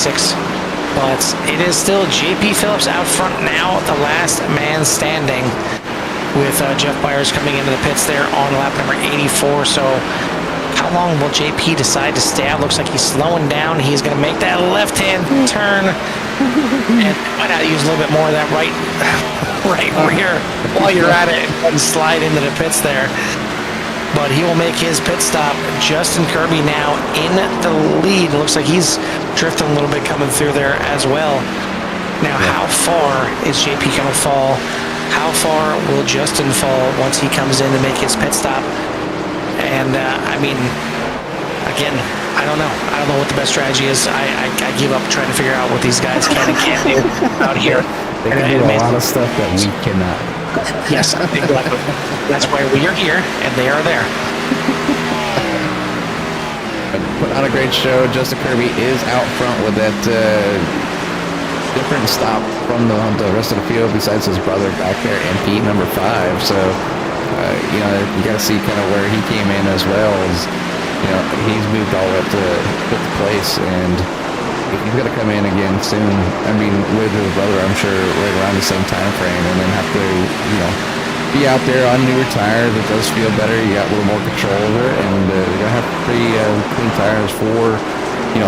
But it is still JP Phillips out front now, the last man standing, with Jeff Byers coming into the pits there on lap number 84. So how long will JP decide to stay out? Looks like he's slowing down. He's going to make that left-hand turn, and might not use a little bit more of that right rear while you're at it and slide into the pits there. But he will make his pit stop. Justin Kirby now in the lead. Looks like he's drifting a little bit coming through there as well. Now, how far is JP going to fall? How far will Justin fall once he comes in to make his pit stop? And, I mean, again, I don't know. I don't know what the best strategy is. I give up trying to figure out what these guys can and can't do out here. They can do a lot of stuff that we cannot. Yes, exactly. That's why we are here, and they are there. Put on a great show. Justin Kirby is out front with that different stop from the rest of the field besides his brother back there, MP number 5. So, you got to see kind of where he came in as well. As, he's moved all up to 5th place, and he's going to come in again soon. I mean, with his brother, I'm sure, right around the same time frame, and then have to, be out there on newer tires. It does feel better. You got a little more control over it, and you're going to have pretty clean tires for,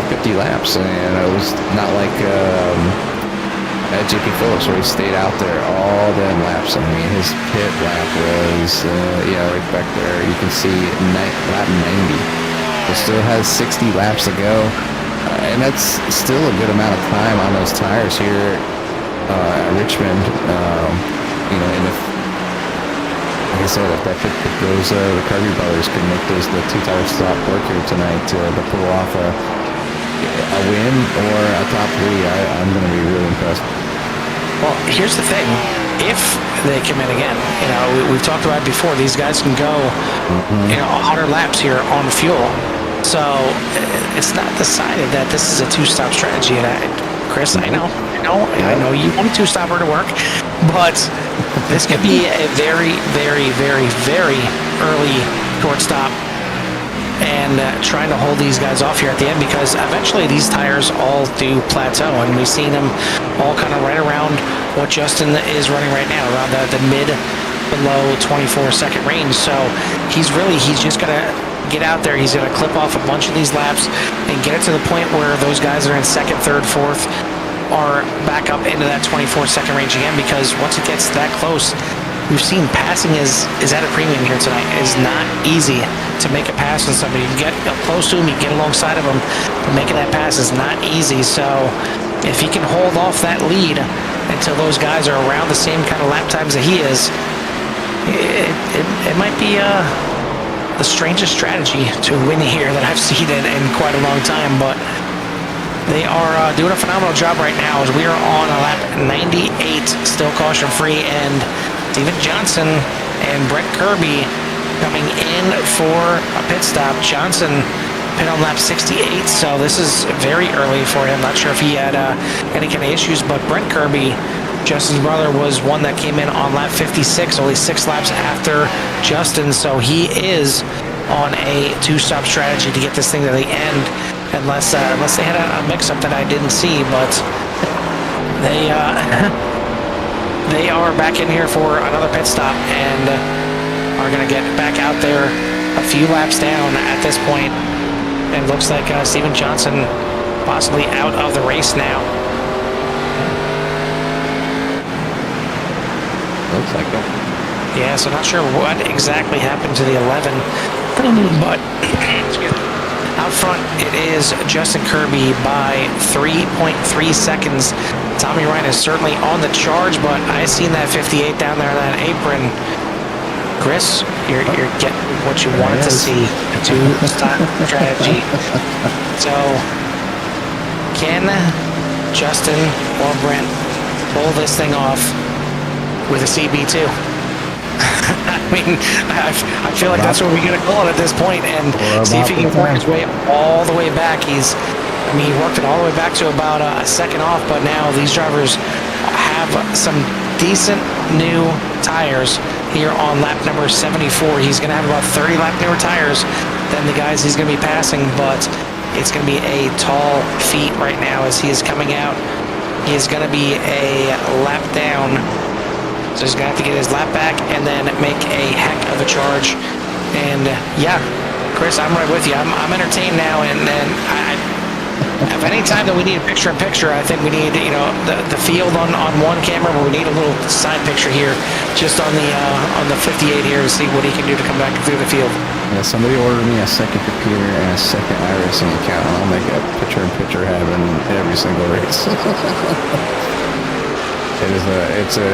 50 laps. And it was not like at JP Phillips, where he stayed out there all them laps. I mean, his pit lap was, right back there. You can see lap 90. It still has 60 laps to go. And that's still a good amount of time on those tires here at Richmond. and if, like I said, if those the Kirby brothers can make the 2 tire stop work here tonight to pull off a win or a top 3, I'm going to be really impressed. Well, here's the thing. If they come in again, we've talked about it before, these guys can go, 100 laps here on fuel. So it's not decided that this is a 2-stop strategy. And Chris, I know you want a 2-stopper to work, but this could be a very, very, very, very early short stop. And trying to hold these guys off here at the end, because eventually these tires all do plateau, and we've seen them all kind of right around what Justin is running right now, around the mid below 24-second range. So he's just going to get out there. He's going to clip off a bunch of these laps and get it to the point where those guys that are in 2nd, 3rd, 4th are back up into that 24-second range again, because once it gets that close, we've seen passing is at a premium here tonight. It is not easy to make a pass on somebody. You get up close to him, you get alongside of him, but making that pass is not easy. So if he can hold off that lead until those guys are around the same kind of lap times that he is, it might be the strangest strategy to win here that I've seen in quite a long time. But they are doing a phenomenal job right now, as we are on a lap 98, still caution free, and Steven Johnson and Brent Kirby coming in for a pit stop. Johnson pit on lap 68, so this is very early for him. Not sure if he had any kind of issues, but Brent Kirby, Justin's brother, was one that came in on lap 56, only 6 laps after Justin, so he is on a 2-stop strategy to get this thing to the end, unless they had a mix-up that I didn't see, but they are back in here for another pit stop and are going to get back out there a few laps down at this point. And looks like Steven Johnson possibly out of the race now. Looks like it. Yeah, so not sure what exactly happened to the 11, but excuse me. Out front, it is Justin Kirby by 3.3 seconds. Tommy Ryan is certainly on the charge, but I seen that 58 down there on that apron. Chris, you're getting what you wanted to see. 2-stop strategy. So, can Justin or Brent pull this thing off with a CB2? I mean, I feel like that's what we're going to call it at this point, and see if he can work his way all the way back. He worked it all the way back to about a second off, but now these drivers have some decent new tires here on lap number 74. He's going to have about 30 lap newer tires than the guys he's going to be passing, but it's going to be a tall feat right now as he is coming out. He is going to be a lap down, so he's going to have to get his lap back and then make a heck of a charge. And yeah, Chris, I'm right with you. I'm entertained now, and if any time that we need a picture-in-picture, I think we need, the field on one camera, but we need a little side picture here, just on the 58 here, to see what he can do to come back through the field. Yeah, somebody ordered me a second computer and a second iRacing account, and I'll make a picture-in-picture happen every single race. It's a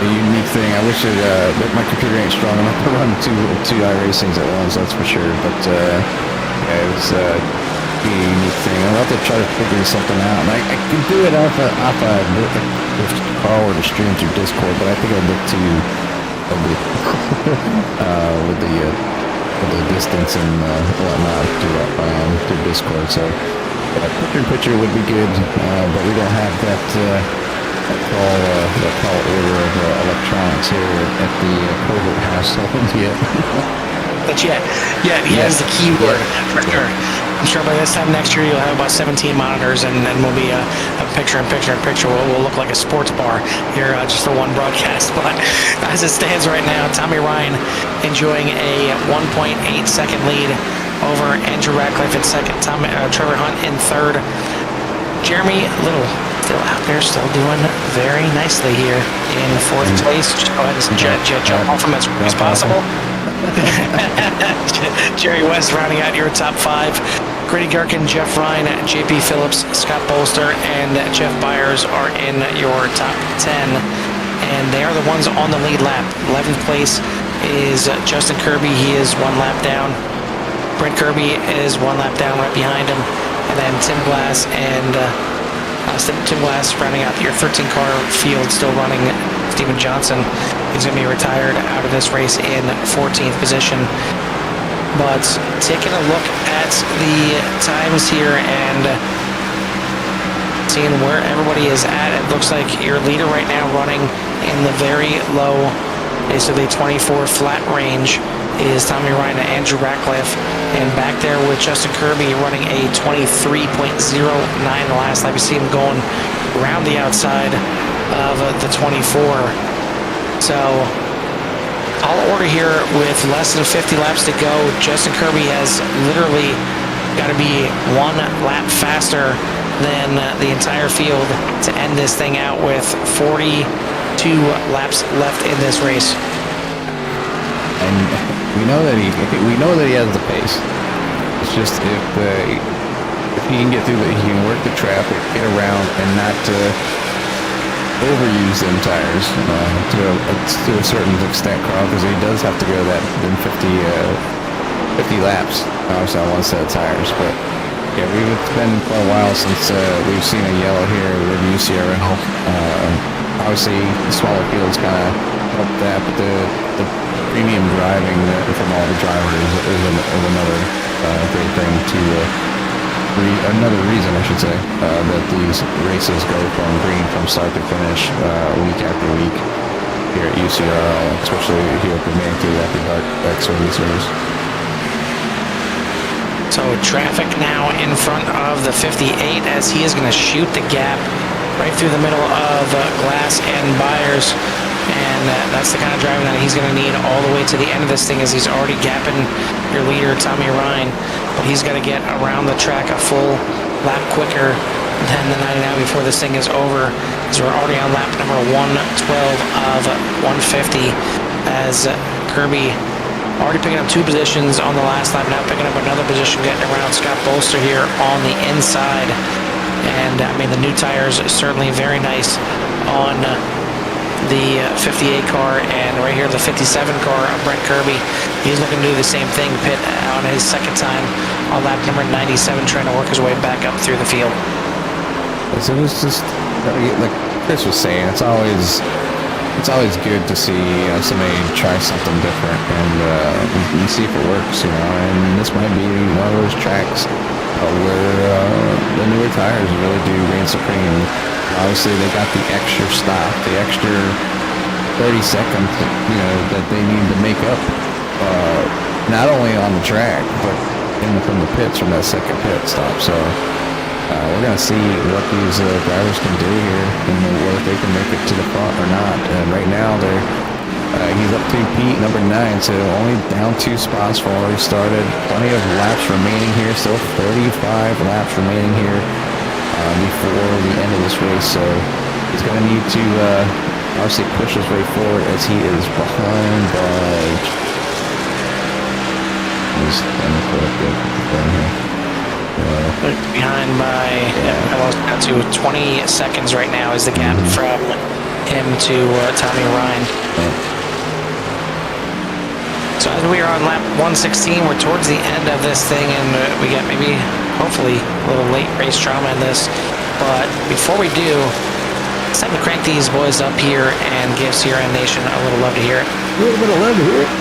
unique thing. I wish that my computer ain't strong enough to run two iRacings at once, that's for sure. But it's a unique thing. I'll have to try to figure something out. And I can do it off the call or the stream through Discord, but I think it'll look too ugly with the distance and whatnot through Discord. So picture would be good, but we don't have that call order of electronics here at the Covert household yet. But yeah, is the key word for sure. I'm sure by this time next year you'll have about 17 monitors, and we'll be a picture-in-picture. We'll look like a sports bar here, just for one broadcast. But as it stands right now, Tommy Ryan enjoying a 1.8 second lead over Andrew Radcliffe in second, Trevor Hunt in third. Jeremy Little still out there, still doing very nicely here in fourth place. Just go ahead and jump off him as quick as possible. Jerry West rounding out your top 5. Grady Gherkin, Jeff Ryan, JP Phillips, Scott Bolster, and Jeff Byers are in your top 10. and they are the ones on the lead lap. 11th place is Justin Kirby. He is 1 lap down. Brent Kirby is 1 lap down right behind him. And then Tim Glass and Tim Glass rounding out your 13-car field, still running. Steven Johnson is going to be retired out of this race in 14th position. But taking a look at the times here and seeing where everybody is at, it looks like your leader right now running in the very low, basically 24 flat range, is Tommy Ryan and Andrew Ratcliffe. And back there with Justin Kirby running a 23.09 the last lap. You see him going around the outside of the 24. So all order here with less than 50 laps to go. Justin Kirby has literally got to be 1 lap faster than the entire field to end this thing out with 42 laps left in this race. And we know that he has the pace. It's just if he can get through he can work the traffic, get around, and not overuse them tires to a certain extent, Carl, because he does have to go that 50 laps, obviously on 1 set of tires. But yeah, it's been quite a while since we've seen a yellow here with UCRL. Obviously, the smaller fields kind of help that, but the premium driving from all the drivers is another great thing to another reason, I should say, that these races go from green from start to finish week after week here at UCRL, especially here at the Manatee Rapid Dark Series Series. So traffic now in front of the 58 as he is going to shoot the gap right through the middle of Glass and Byers. And that's the kind of driving that he's going to need all the way to the end of this thing, as he's already gapping your leader, Tommy Ryan. But he's got to get around the track a full lap quicker than the 99 before this thing is over, as we're already on lap number 112 of 150, as Kirby already picking up 2 positions on the last lap, now picking up another position, getting around Scott Bolster here on the inside. And I mean, the new tires are certainly very nice on the 58 car, and right here the 57 car of Brent Kirby. He's looking to do the same thing, pit on his second time on lap number 97, trying to work his way back up through the field. So it's just like Chris was saying, it's always good to see somebody try something different and see if it works, and this might be one of those tracks where the newer tires really do reign supreme. Obviously, they got the extra stop, the extra 30 seconds, that they need to make up, not only on the track, but from the pits, from that second pit stop. So we're going to see what these drivers can do here, and whether they can make it to the front or not. And right now, he's up to Pete, number 9, so only down 2 spots from where he started. Plenty of laps remaining here, still 35 laps remaining here before the end of this race. So he's going to need to obviously push his way forward, as he is behind by... Behind by, I lost out to 20 seconds right now is the gap from him to Tommy Ryan. So as we are on lap 116, we're towards the end of this thing, and we get maybe, hopefully, a little late race drama in this. But before we do, it's time to crank these boys up here and give CRM Nation a little love to hear it. A little bit of love to hear it.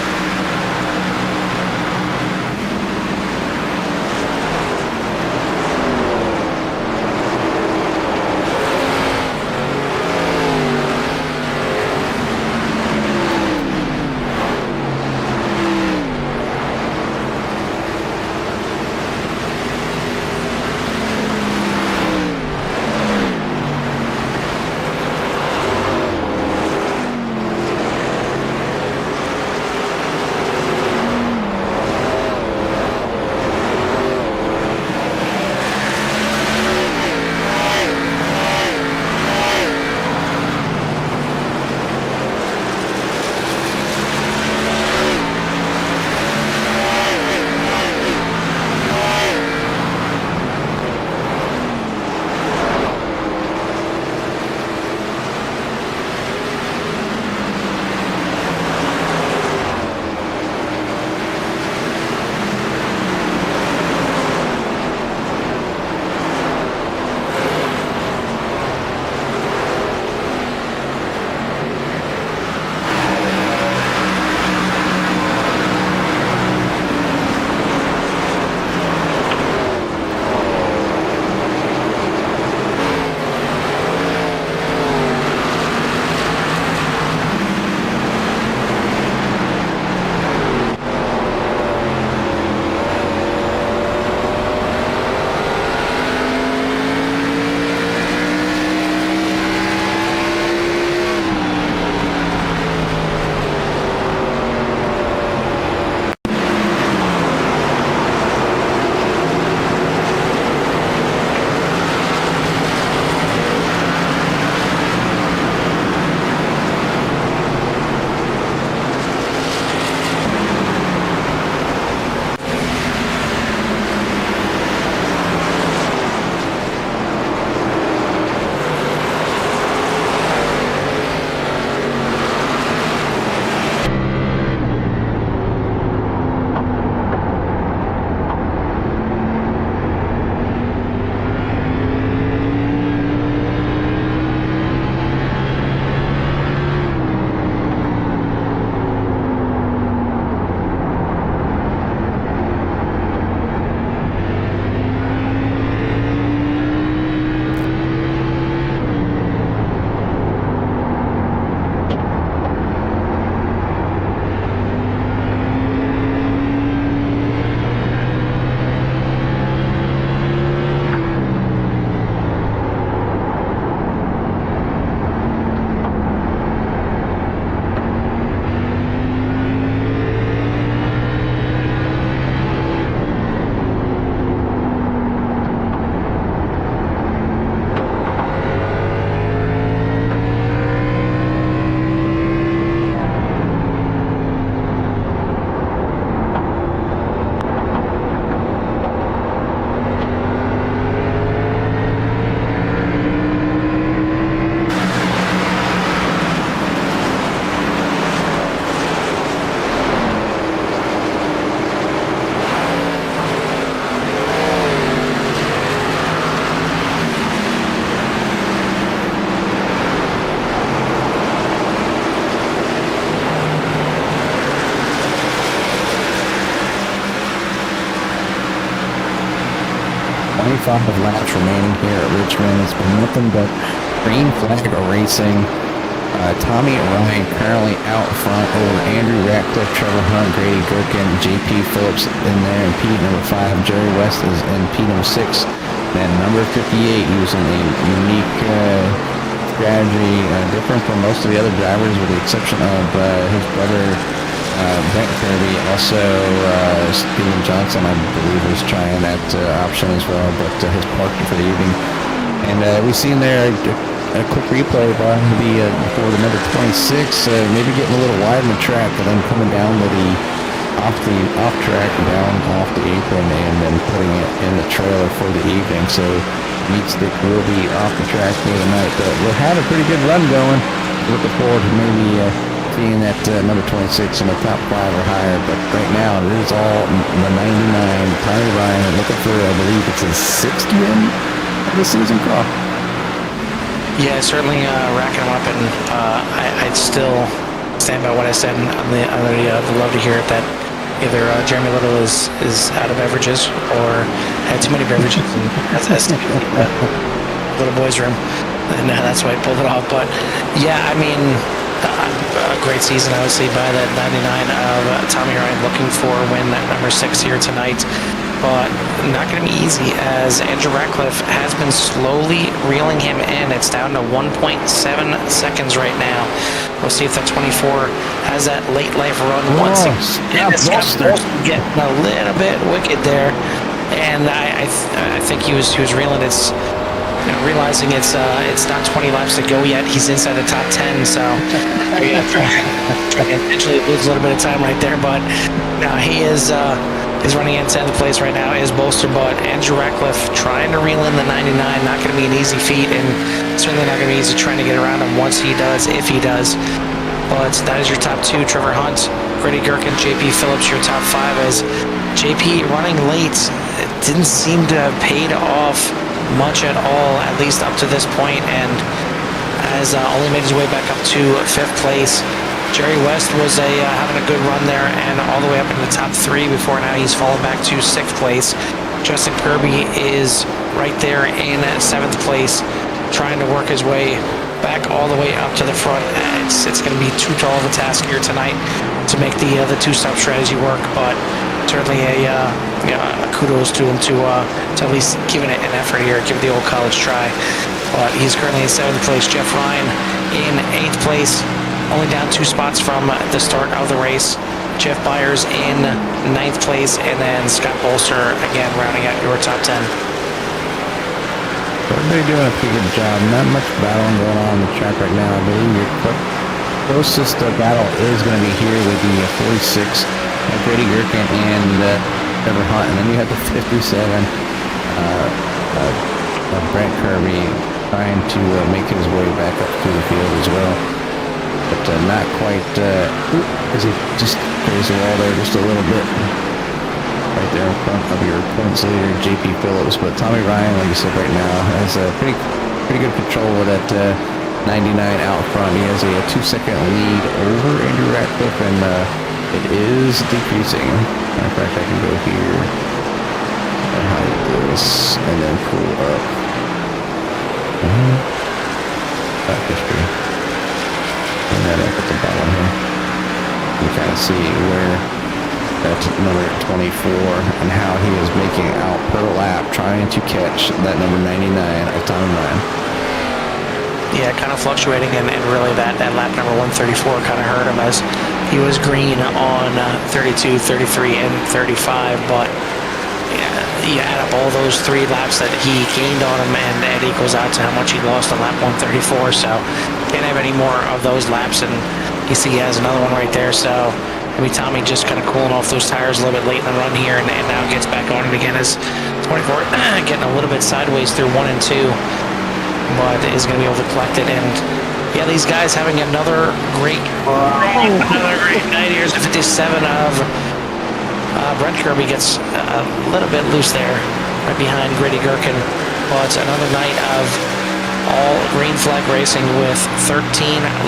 laps remaining here at Richmond. It's been nothing but green flag racing. Tommy Ryan currently out front over Andrew Ratcliffe, Trevor Hunt, Grady Gherkin, JP Phillips in there in P number 5. Jerry West is in P number 6. And number 58 using a unique strategy, different from most of the other drivers with the exception of his brother Brent Kirby. Also Steven Johnson, I believe, was trying that option as well, but his parking for the evening. And we've seen there a quick replay by for the number 26, maybe getting a little wide in the track, and then coming down to the off track, down off the apron, and then putting it in the trailer for the evening. So meat stick will be off the track here tonight, but we'll have a pretty good run going. Looking forward to maybe seeing that number 26 in the top 5 or higher, but right now it is all the 99. Tommy Ryan looking for, I believe it's his 6th win of the season, Carl. Yeah, certainly racking them up, and I'd still stand by what I said. I'd love to hear it that either Jeremy Little is out of beverages or had too many beverages and has to be in the little boys' room, and that's why I pulled it off. But yeah, I mean, a great season, I would say, by that 99 of Tommy Ryan, looking for win at number 6 here tonight. But not going to be easy, as Andrew Ratcliffe has been slowly reeling him in. It's down to 1.7 seconds right now. We'll see if that 24 has that late life run once again. It's getting a little bit wicked there, and I think he was reeling. It's realizing it's not 20 laps to go yet. He's inside the top 10, so trying to intentionally lose a little bit of time right there. But now he is running in 10th place right now, is Bolster, but Andrew Ratcliffe trying to reel in the 99. Not going to be an easy feat, and certainly not going to be easy trying to get around him once he does, if he does. But that is your top 2, Trevor Hunt, Grady Gherkin, JP Phillips, your top 5, as JP running late. It didn't seem to have paid off much at all, at least up to this point, and has only made his way back up to 5th place. Jerry West was having a good run there, and all the way up into the top 3 before now he's fallen back to 6th place. Justin Kirby is right there in 7th place, trying to work his way back all the way up to the front. It's going to be too tall of a task here tonight to make the 2-stop strategy work, but certainly a kudos to him to at least giving it an effort here, give it the old college try. But he's currently in 7th place. Jeff Ryan in 8th place, only down 2 spots from the start of the race. Jeff Byers in 9th place, and then Scott Bolster again rounding out your top 10. Everybody doing a pretty good job. Not much battling going on the track right now. I believe your closest battle is going to be here with the 46, Grady Gherkin and Trevor Hunt, and then you have the 57, Brent Kirby trying to make his way back up to the field as well. But not quite, as he just carries the wall there just a little bit. Right there in front of your points leader, JP Phillips. But Tommy Ryan, like you said right now, has a pretty good control of that 99 out front. He has a 2-second lead over Andrew Ratcliffe, and it is decreasing. Matter of fact, I can go here and hide this, and then pull up. Back history. And that up at the bottom here. You kind of see where that's number 24 and how he is making out per lap, trying to catch that number 99 of Tommy Ryan. Yeah, kind of fluctuating, and really that lap number 134 kind of hurt him, as he was green on 32, 33, and 35, but you add up all those 3 laps that he gained on him, and it equals out to how much he lost on lap 134, so can't have any more of those laps, and you see he has another one right there, so maybe Tommy just kind of cooling off those tires a little bit late in the run here, and now gets back on it again as 24 getting a little bit sideways through 1 and 2, but is going to be able to collect it. And yeah, these guys having another great night. Here's a 57 of Brent Kirby, gets a little bit loose there right behind Grady Gherkin, but another night of all green flag racing with 13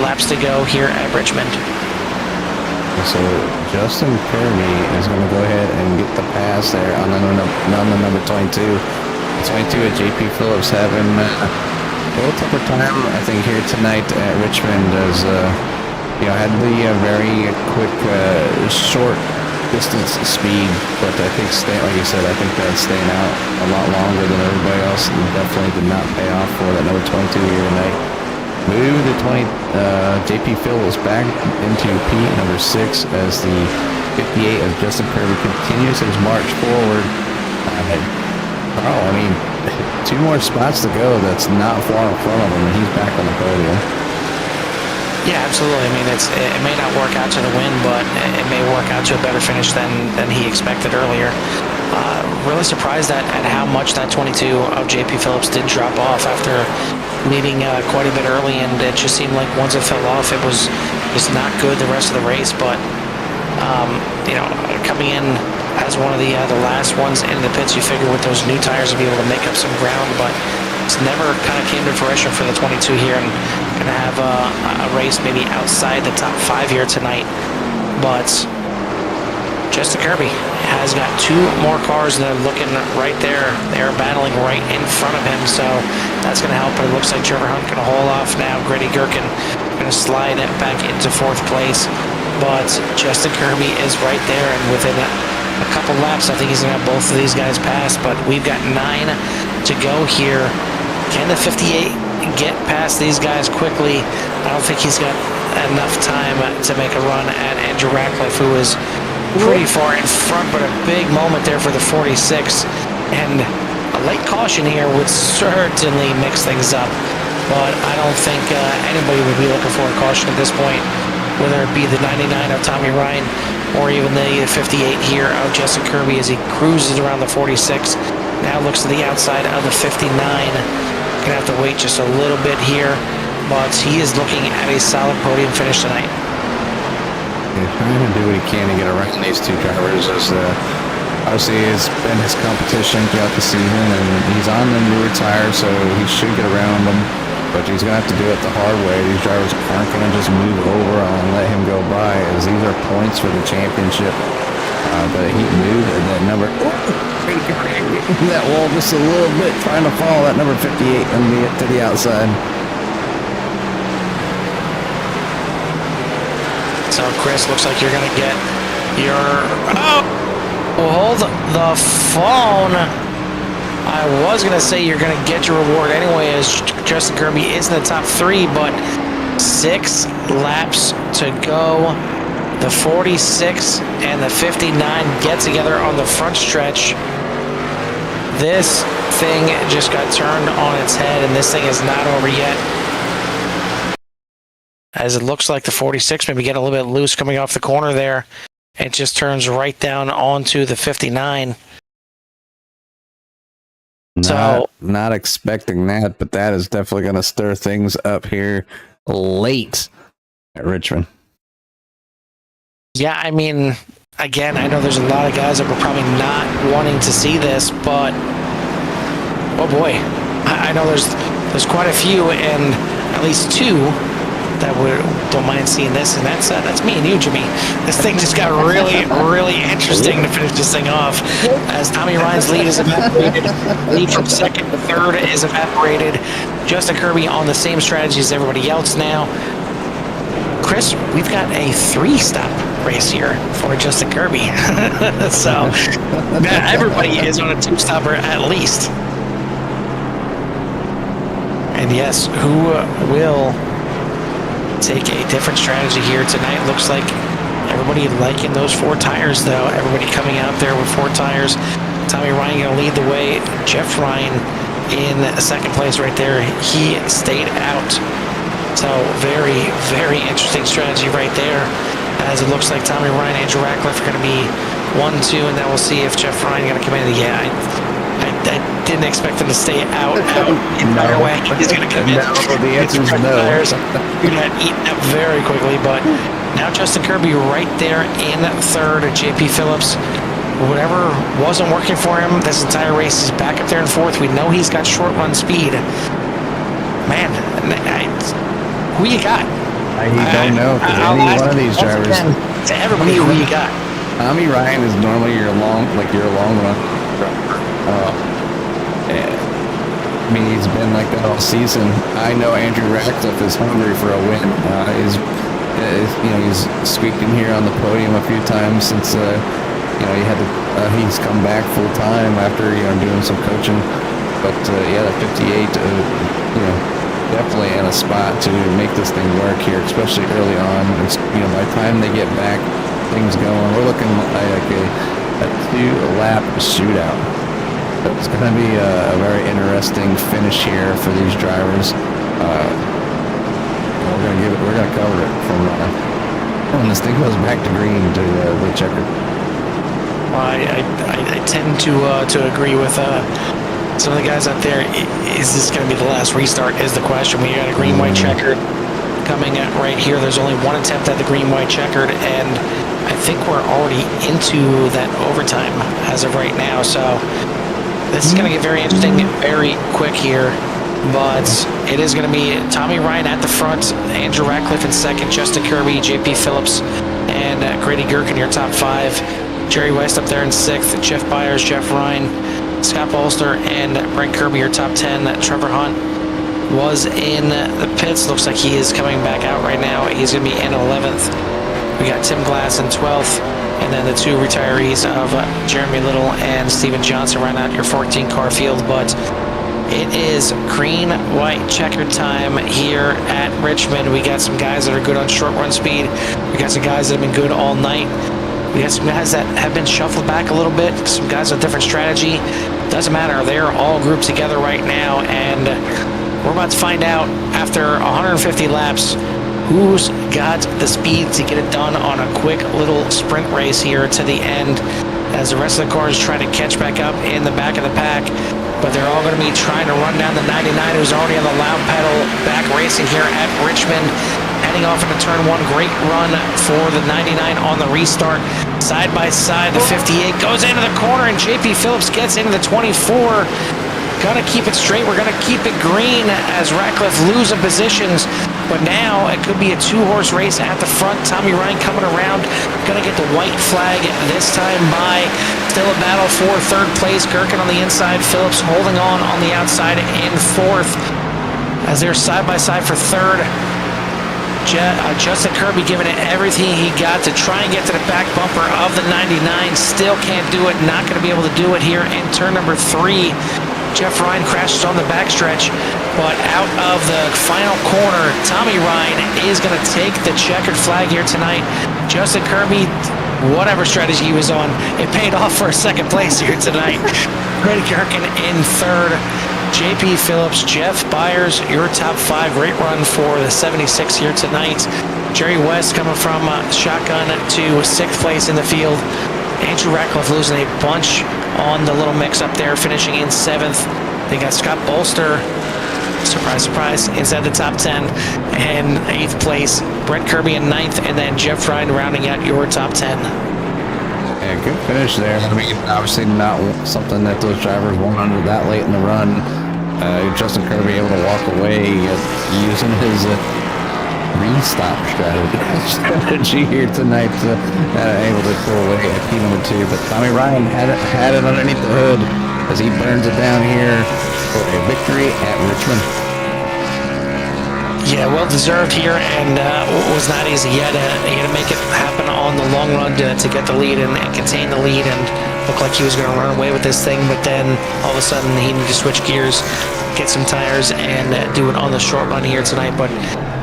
laps to go here at Richmond. So Justin Kirby is going to go ahead and get the pass there on the number 22. 22 at JP Phillips having a little tougher time, I think, here tonight at Richmond as, had the very quick, short distance speed, but I think, like you said, I think that's staying out a lot longer than everybody else, and definitely did not pay off for that number 22 here tonight. Move the 20, JP Phillips back into P number 6 as the 58 of Justin Kirby continues his march forward. I mean, 2 more spots to go. That's not far in front of him, and he's back on the podium. Yeah, absolutely. I mean, it may not work out to the win, but it may work out to a better finish than he expected earlier. Really surprised at how much that 22 of JP Phillips did drop off after leading quite a bit early, and it just seemed like once it fell off, it was just not good the rest of the race. But coming in as one of the last ones in the pits, you figure with those new tires to be able to make up some ground, but it's never kind of came to fruition for the 22 here, and gonna have a race maybe outside the top 5 here tonight. But Justin Kirby has got 2 more cars, and they're looking right there. They're battling right in front of him, so that's going to help. But it looks like Trevor Hunt going to haul off now. Grady Gherkin going to slide it back into 4th place. But Justin Kirby is right there, and within a couple laps, I think he's going to have both of these guys pass. But we've got 9 to go here. Can the 58 get past these guys quickly? I don't think he's got enough time to make a run at Andrew Ratcliffe, who is pretty far in front, but a big moment there for the 46, and a late caution here would certainly mix things up, but I don't think anybody would be looking for a caution at this point, whether it be the 99 of Tommy Ryan or even the 58 here of Justin Kirby as he cruises around the 46. Now looks to the outside of the 59. Gonna have to wait just a little bit here, but he is looking at a solid podium finish tonight. He's trying to do what he can to get around these 2 drivers, as obviously it's been his competition throughout the season, and he's on the newer tires, so he should get around them, but he's going to have to do it the hard way. These drivers aren't going to just move over and let him go by, as these are points for the championship. But he moved at that number, that wall just a little bit, trying to follow that number 58 to the outside. So, Chris, looks like you're going to get your... hold the phone. I was going to say you're going to get your reward anyway, as Justin Kirby is in the top 3, but 6 laps to go. The 46 and the 59 get together on the front stretch. This thing just got turned on its head, and this thing is not over yet, as it looks like the 46 maybe get a little bit loose coming off the corner there. It just turns right down onto the 59. Not expecting that, but that is definitely going to stir things up here late at Richmond. Yeah, I mean, again, I know there's a lot of guys that were probably not wanting to see this, but oh boy, I know there's quite a few, and at least 2 that don't mind seeing this, and that's me and you, Jimmy. This thing just got really, really interesting to finish this thing off, as Tommy Ryan's lead is evaporated. Lead from 2nd to 3rd is evaporated. Justin Kirby on the same strategy as everybody else now. Chris, we've got a 3-stop race here for Justin Kirby. So everybody is on a 2-stopper at least. And yes, who will take a different strategy here tonight? Looks like everybody liking those 4 tires, though. Everybody coming out there with 4 tires. Tommy Ryan going to lead the way. Jeff Ryan in 2nd place right there. He stayed out. So very, very interesting strategy right there, as it looks like Tommy Ryan and Andrew Ratcliffe are going to be 1, 2, and then we'll see if Jeff Ryan is going to come in. Yeah, I didn't expect him to stay out the entire way. He's going to come in. No, the answer is no. You're going to eat up very quickly, but now Justin Kirby right there in 3rd. JP Phillips, whatever wasn't working for him this entire race, he's back up there in 4th. We know he's got short run speed. Man, who you got? I don't know, because any one of these drivers... To everybody, who you got? Tommy Ryan is normally your long run driver. I mean, he's been like that all season. I know Andrew Ratcliffe is hungry for a win. He's squeaked in here on the podium a few times since he's come back full time after doing some coaching. But the 58, definitely in a spot to make this thing work here, especially early on. It's, by the time they get back, things going. We're looking like a 2-lap shootout. It's going to be a very interesting finish here for these drivers. We're going to cover it from when this thing goes back to green to the checkered. Well, I tend to agree with some of the guys out there. Is this going to be the last restart is the question. We got a green-white checkered coming at right here. There's only one attempt at the green-white checkered, and I think we're already into that overtime as of right now. So this is going to get very interesting, very quick here. But it is going to be Tommy Ryan at the front, Andrew Ratcliffe in second, Justin Kirby, JP Phillips, and Grady Gherkin, your top 5. Jerry West up there in 6th, Jeff Byers, Jeff Ryan, Scott Bolster, and Brent Kirby, your top 10. Trevor Hunt was in the pits. Looks like he is coming back out right now. He's going to be in 11th. We got Tim Glass in 12th. And then the 2 retirees of Jeremy Little and Steven Johnson round out your 14-car field. But it is green-white checkered time here at Richmond. We got some guys that are good on short run speed. We got some guys that have been good all night. We got some guys that have been shuffled back a little bit, some guys with different strategy. Doesn't matter. They're all grouped together right now, and we're about to find out after 150 laps who's got the speed to get it done on a quick little sprint race here to the end as the rest of the cars try to catch back up in the back of the pack. But they're all going to be trying to run down the 99, who's already on the loud pedal, back racing here at Richmond. Heading off into turn 1, great run for the 99 on the restart. Side by side, the 58 goes into the corner, and JP Phillips gets into the 24. Gonna keep it straight. We're gonna keep it green as Ratcliffe losing positions. But now it could be a 2-horse race at the front. Tommy Ryan coming around. Gonna get the white flag this time by. Still a battle for 3rd place. Gherkin on the inside. Phillips holding on the outside in 4th. As they're side by side for 3rd. Justin Kirby giving it everything he got to try and get to the back bumper of the 99. Still can't do it. Not going to be able to do it here in turn number 3. Jeff Ryan crashes on the backstretch, but out of the final corner, Tommy Ryan is going to take the checkered flag here tonight. Justin Kirby, whatever strategy he was on, it paid off for a 2nd place here tonight. Grady Gherkin in 3rd. JP Phillips, Jeff Byers, your top 5. Great run for the 76 here tonight. Jerry West coming from shotgun to 6th place in the field. Andrew Ratcliffe losing a bunch on the little mix up there, finishing in 7th. They got Scott Bolster, surprise, surprise, inside the top 10, and 8th place. Brent Kirby in 9th, and then Jeff Ryan rounding out your top 10. Yeah, good finish there. I mean, obviously not something that those drivers wanted that late in the run. Justin Kirby able to walk away using his restop strategy here tonight, able to pull away at P number 2. But Tommy Ryan had it underneath the hood as he burns it down here for a victory at Richmond. Yeah, well deserved here, and was not easy. He had to make it happen on the long run to get the lead and contain the lead, and looked like he was going to run away with this thing. But then all of a sudden he needed to switch gears, get some tires, and do it on the short run here tonight. But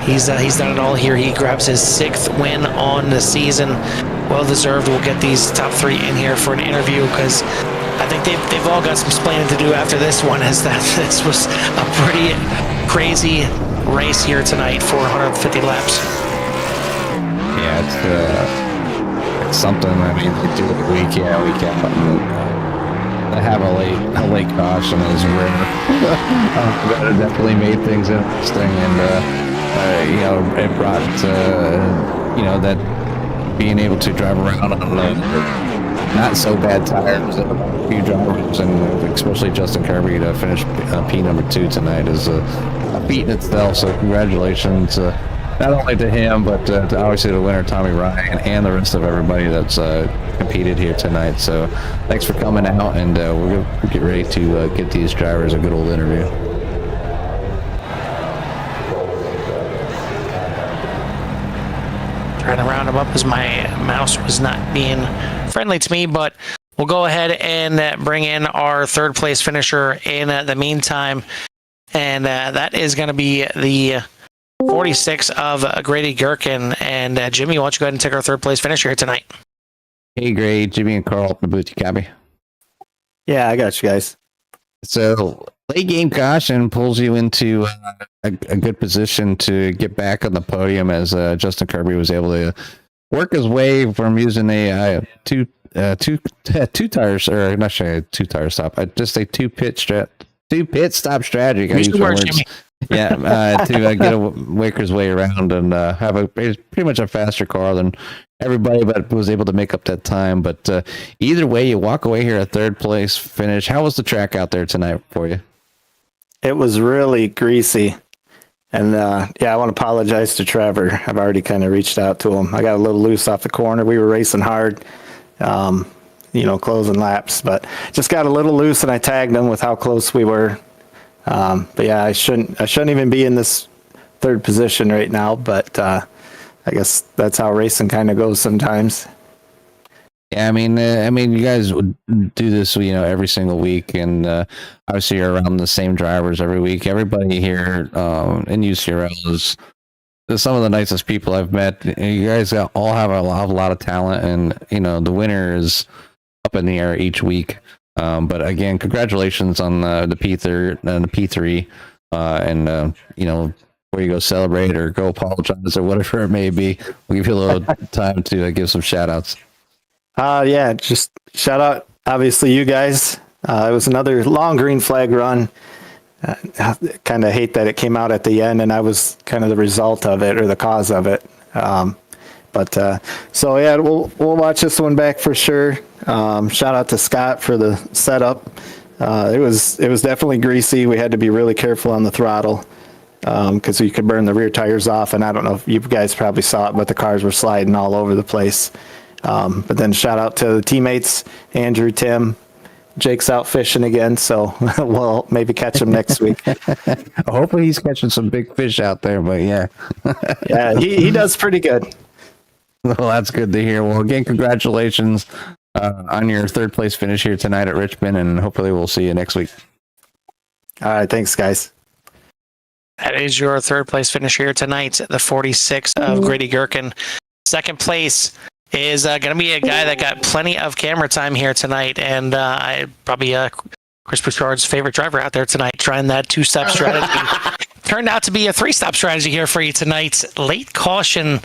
he's done it all here. He grabs his 6th win on the season. Well deserved. We'll get these top 3 in here for an interview, because I think they've all got some explaining to do after this one, as that this was a pretty crazy race here tonight for 150 laps. Yeah, it's something. I mean, they do it week in, week out. To have a late caution is rare. But it definitely made things interesting, and it brought that being able to drive around on not so bad tires of a few drivers, and especially Justin Kirby to finish P number 2 tonight is a feat in itself. So congratulations, not only to him, but to obviously the winner Tommy Ryan and the rest of everybody that's competed here tonight. So thanks for coming out, and we'll get ready to get these drivers a good old interview. trying to round them up as my mouse was not being friendly to me, but we'll go ahead and bring in our third place finisher in the meantime. And that is going to be the 46 of Grady Gherkin. And Jimmy, why don't you go ahead and take our third place finisher here tonight? Hey, Grady, Jimmy and Carl from the Booty Copy. Yeah, I got you guys. So late game caution pulls you into a good position to get back on the podium as Justin Kirby was able to work his way from using a two tires, or not sure a 2 tire stop. I just say two pit stop strategy. I use words. Yeah, to get a Waker's way around and have a pretty much a faster car than everybody, but was able to make up that time. But either way, you walk away here at third place finish. How was the track out there tonight for you? It was really greasy. And I want to apologize to Trevor. I've already kind of reached out to him. I got a little loose off the corner. We were racing hard, closing laps, but just got a little loose, and I tagged him with how close we were. But yeah, I shouldn't even be in this third position right now, but I guess that's how racing kind of goes sometimes. Yeah, I mean, you guys would do this, every single week, and obviously you're around the same drivers every week. Everybody here in UCRL is some of the nicest people I've met. You guys all have a lot of talent, and the winner is up in the air each week. But again, congratulations on the P3 and the P3, and before you go celebrate or go apologize or whatever it may be, we'll give you a little time to give some shout outs. Just shout out, obviously, you guys. It was another long green flag run. I kind of hate that it came out at the end, and I was kind of the result of it, or the cause of it. We'll watch this one back for sure. Shout out to Scott for the setup. It was definitely greasy. We had to be really careful on the throttle because you could burn the rear tires off, and I don't know if you guys probably saw it, but the cars were sliding all over the place. But then shout out to the teammates, Andrew, Tim. Jake's out fishing again, so we'll maybe catch him next week. Hopefully he's catching some big fish out there, but yeah. Yeah, he does pretty good. Well, that's good to hear. Well, again, congratulations on your third place finish here tonight at Richmond, and hopefully we'll see you next week. All right, thanks, guys. That is your third place finish here tonight, the 46 of Grady Gherkin. Second place is going to be a guy that got plenty of camera time here tonight, and probably Chris Bouchard's favorite driver out there tonight, trying that two-stop strategy. Turned out to be a three-stop strategy here for you tonight. Late caution.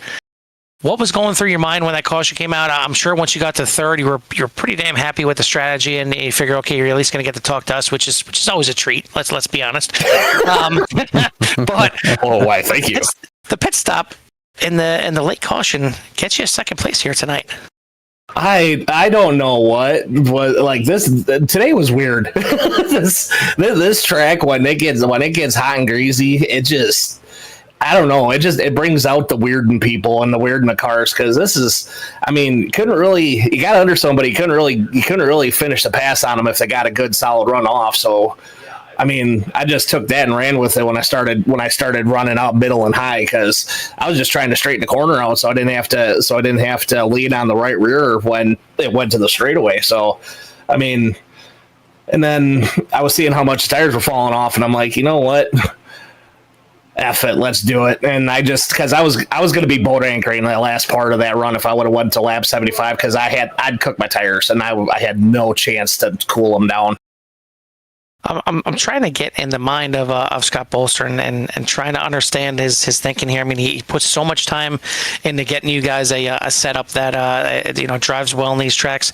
What was going through your mind when that caution came out? I'm sure once you got to third, you're pretty damn happy with the strategy, and you figure, okay, you're at least going to get to talk to us, which is always a treat. Let's be honest. But why? Thank you. The pit stop in the late caution gets you a second place here tonight. I don't know what like this today was weird. this track when it gets hot and greasy, it just, I don't know. It brings out the weird in people and the weird in the cars, because this is, you got under somebody. You couldn't really finish the pass on them if they got a good solid run off. So, I just took that and ran with it when I started running out middle and high, because I was just trying to straighten the corner out so I didn't have to lean on the right rear when it went to the straightaway. So, and then I was seeing how much tires were falling off, and I'm like, you know what? F it, let's do it. And because I was going to be boat anchoring that last part of that run if I would have went to lap 75, because I'd cooked my tires and I had no chance to cool them down. I'm trying to get in the mind of Scott Bolster and trying to understand his thinking here. He puts so much time into getting you guys a setup that drives well in these tracks.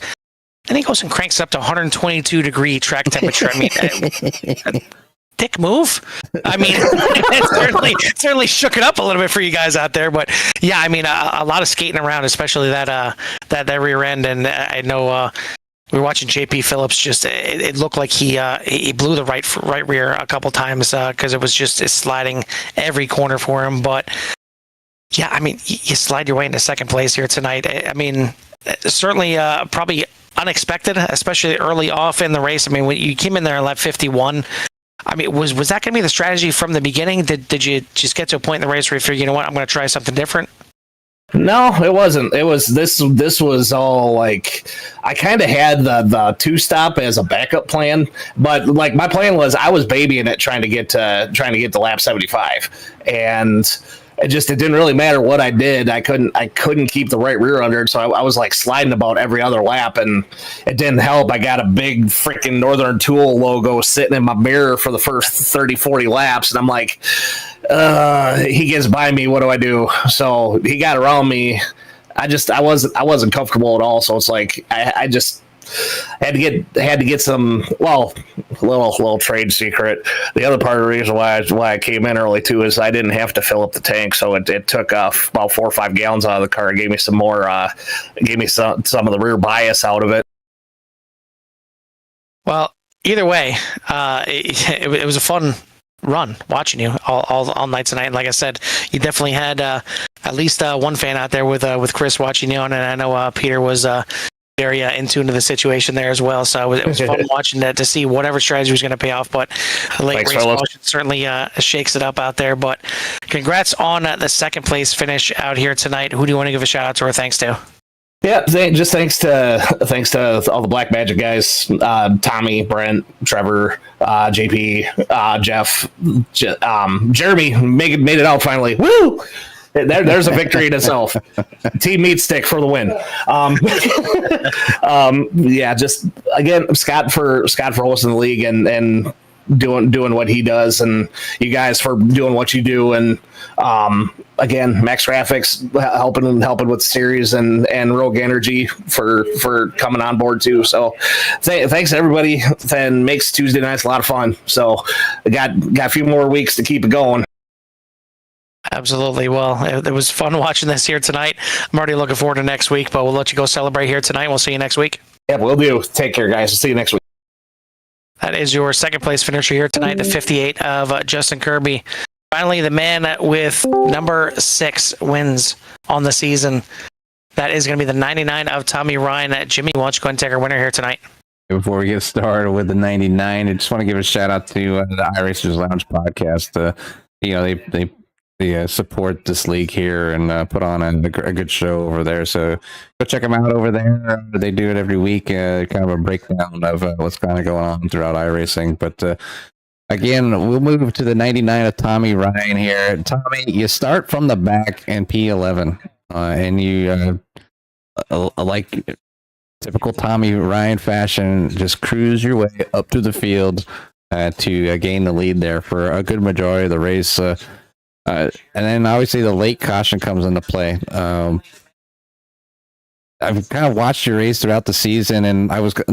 Then he goes and cranks up to 122-degree track temperature. Dick move. It certainly shook it up a little bit for you guys out there. But yeah, a lot of skating around, especially that rear end. And I know we were watching JP Phillips. Just it looked like he blew the right rear a couple times because it was just sliding every corner for him. But yeah, you slide your way into second place here tonight. Certainly probably unexpected, especially early off in the race. When you came in there at lap 51. Was that going to be the strategy from the beginning? Did you just get to a point in the race where you figured, you know what, I'm going to try something different? No, it wasn't. It was this was all like I kind of had the two stop as a backup plan, but like my plan was I was babying it trying to get to lap 75, and it didn't really matter what I did. I couldn't keep the right rear under it, so I was like sliding about every other lap, and it didn't help. I got a big freaking Northern Tool logo sitting in my mirror for the first 30, 40 laps, and I'm like, he gets by me. What do I do? So he got around me. I wasn't comfortable at all. So it's like I just had to get some. Well, little trade secret. The other part of the reason why I came in early too is I didn't have to fill up the tank, so it took about 4 or 5 gallons out of the car. It gave me some more. Gave me some of the rear bias out of it. Well, either way, it was a fun run watching you all night tonight. And like I said, you definitely had at least one fan out there with Chris watching you on, and I know Peter was very in tune to the situation there as well. So it was fun watching that to see whatever strategy was going to pay off. But the late race caution certainly shakes it up out there. But congrats on the second place finish out here tonight. Who do you want to give a shout out to or thanks to? Yeah, just thanks to all the Black Magic guys, Tommy, Brent, Trevor, JP, Jeff, Jeremy made it out finally. Woo! There's a victory in itself. Team Meat Stick for the win. Yeah, just again, Scott for hosting the league and doing what he does, and you guys for doing what you do, and again, Max Graphics helping with the series, and Rogue Energy for coming on board too. So thanks to everybody, and makes Tuesday nights a lot of fun. So got a few more weeks to keep it going. Absolutely. Well, it was fun watching this here tonight. I'm already looking forward to next week, but we'll let you go celebrate here tonight. We'll see you next week. Yeah, we'll do. Take care, guys. We'll see you next week. That is your second place finisher here tonight, the 58 of Justin Kirby. Finally, the man with number 6 wins on the season. That is going to be the 99 of Tommy Ryan. Jimmy, why don't you go ahead and take our winner here tonight? Before we get started with the 99, I just want to give a shout out to the iRacers Lounge podcast. They support this league here and put on a good show over there. So go check them out over there. They do it every week, kind of a breakdown of what's kind of going on throughout iRacing. But again, we'll move to the 99 of Tommy Ryan here. Tommy, you start from the back in P11, and you, like typical Tommy Ryan fashion, just cruise your way up to the field to gain the lead there for a good majority of the race. And then obviously the late caution comes into play. I've kind of watched your race throughout the season, and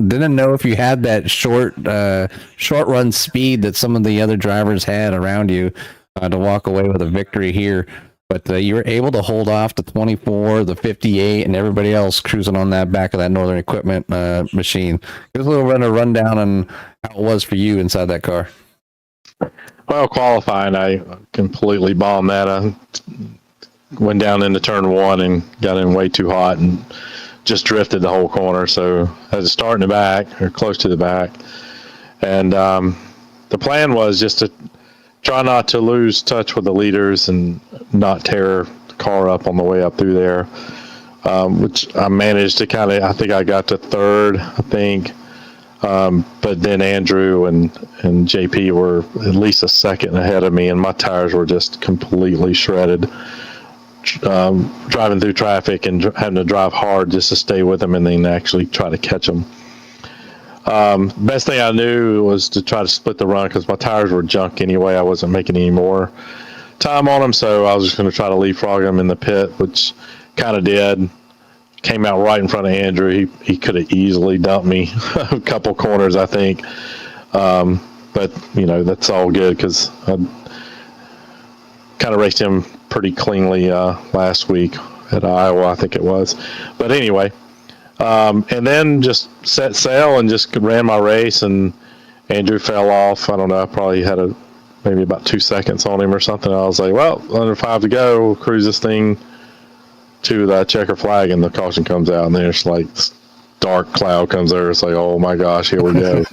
didn't know if you had that short run speed that some of the other drivers had around you to walk away with a victory here. But you were able to hold off the 24, the 58, and everybody else cruising on that back of that Northern Equipment machine. Give us a little rundown on how it was for you inside that car. Well, qualifying, I completely bombed that. I went down into turn 1 and got in way too hot and just drifted the whole corner. So I had to start in the back or close to the back. And the plan was just to try not to lose touch with the leaders and not tear the car up on the way up through there, which I managed to I think I got to third, I think. But then Andrew and JP were at least a second ahead of me, and my tires were just completely shredded. Driving through traffic and having to drive hard just to stay with them and then actually try to catch them. Best thing I knew was to try to split the run because my tires were junk anyway. I wasn't making any more time on them, so I was just going to try to leapfrog them in the pit, which kind of did. Came out right in front of Andrew. He could have easily dumped me a couple corners, I think. But, that's all good because I kind of raced him pretty cleanly last week at Iowa, I think it was. But anyway, and then just set sail and just ran my race, and Andrew fell off. I don't know, I probably had maybe about 2 seconds on him or something. I was like, well, under 5 to go, we'll cruise this thing to the checker flag, and the caution comes out, and then it's like dark cloud comes over. It's like, oh my gosh, here we go.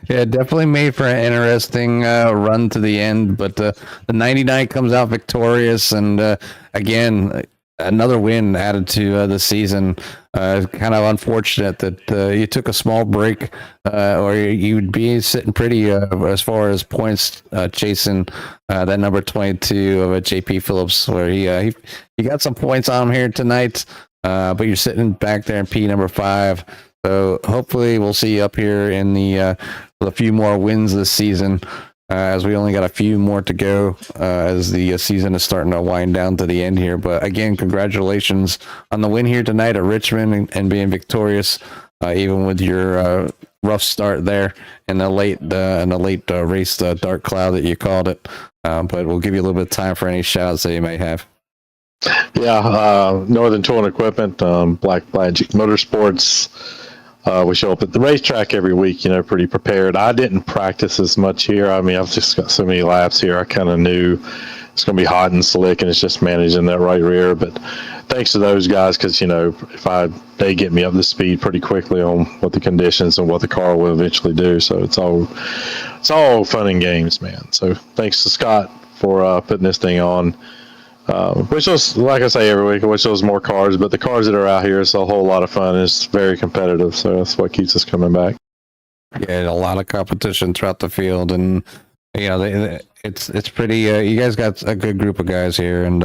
Yeah, definitely made for an interesting run to the end, but the 99 comes out victorious, and again, another win added to the season. Kind of unfortunate that you took a small break, or you'd be sitting pretty as far as points chasing that number 22 of JP Phillips, where he got some points on him here tonight, but you're sitting back there in P number 5. So hopefully we'll see you up here in the with a few more wins this season. As we only got a few more to go as the season is starting to wind down to the end here. But again, congratulations on the win here tonight at Richmond and being victorious, even with your rough start there in the late race dark cloud that you called it. But we'll give you a little bit of time for any shouts that you may have. Yeah, Northern Tool and Equipment, Black Magic Motorsports. We show up at the racetrack every week, pretty prepared. I didn't practice as much here. I mean, I've just got so many laps here. I kind of knew it's going to be hot and slick, and it's just managing that right rear. But thanks to those guys, because, they get me up to speed pretty quickly on what the conditions and what the car will eventually do. So it's all fun and games, man. So thanks to Scott for putting this thing on. Which was, like I say every week, I wish there was more cars, but the cars that are out here, it's a whole lot of fun. It's very competitive, so that's what keeps us coming back. Yeah, a lot of competition throughout the field, and it's pretty. You guys got a good group of guys here, and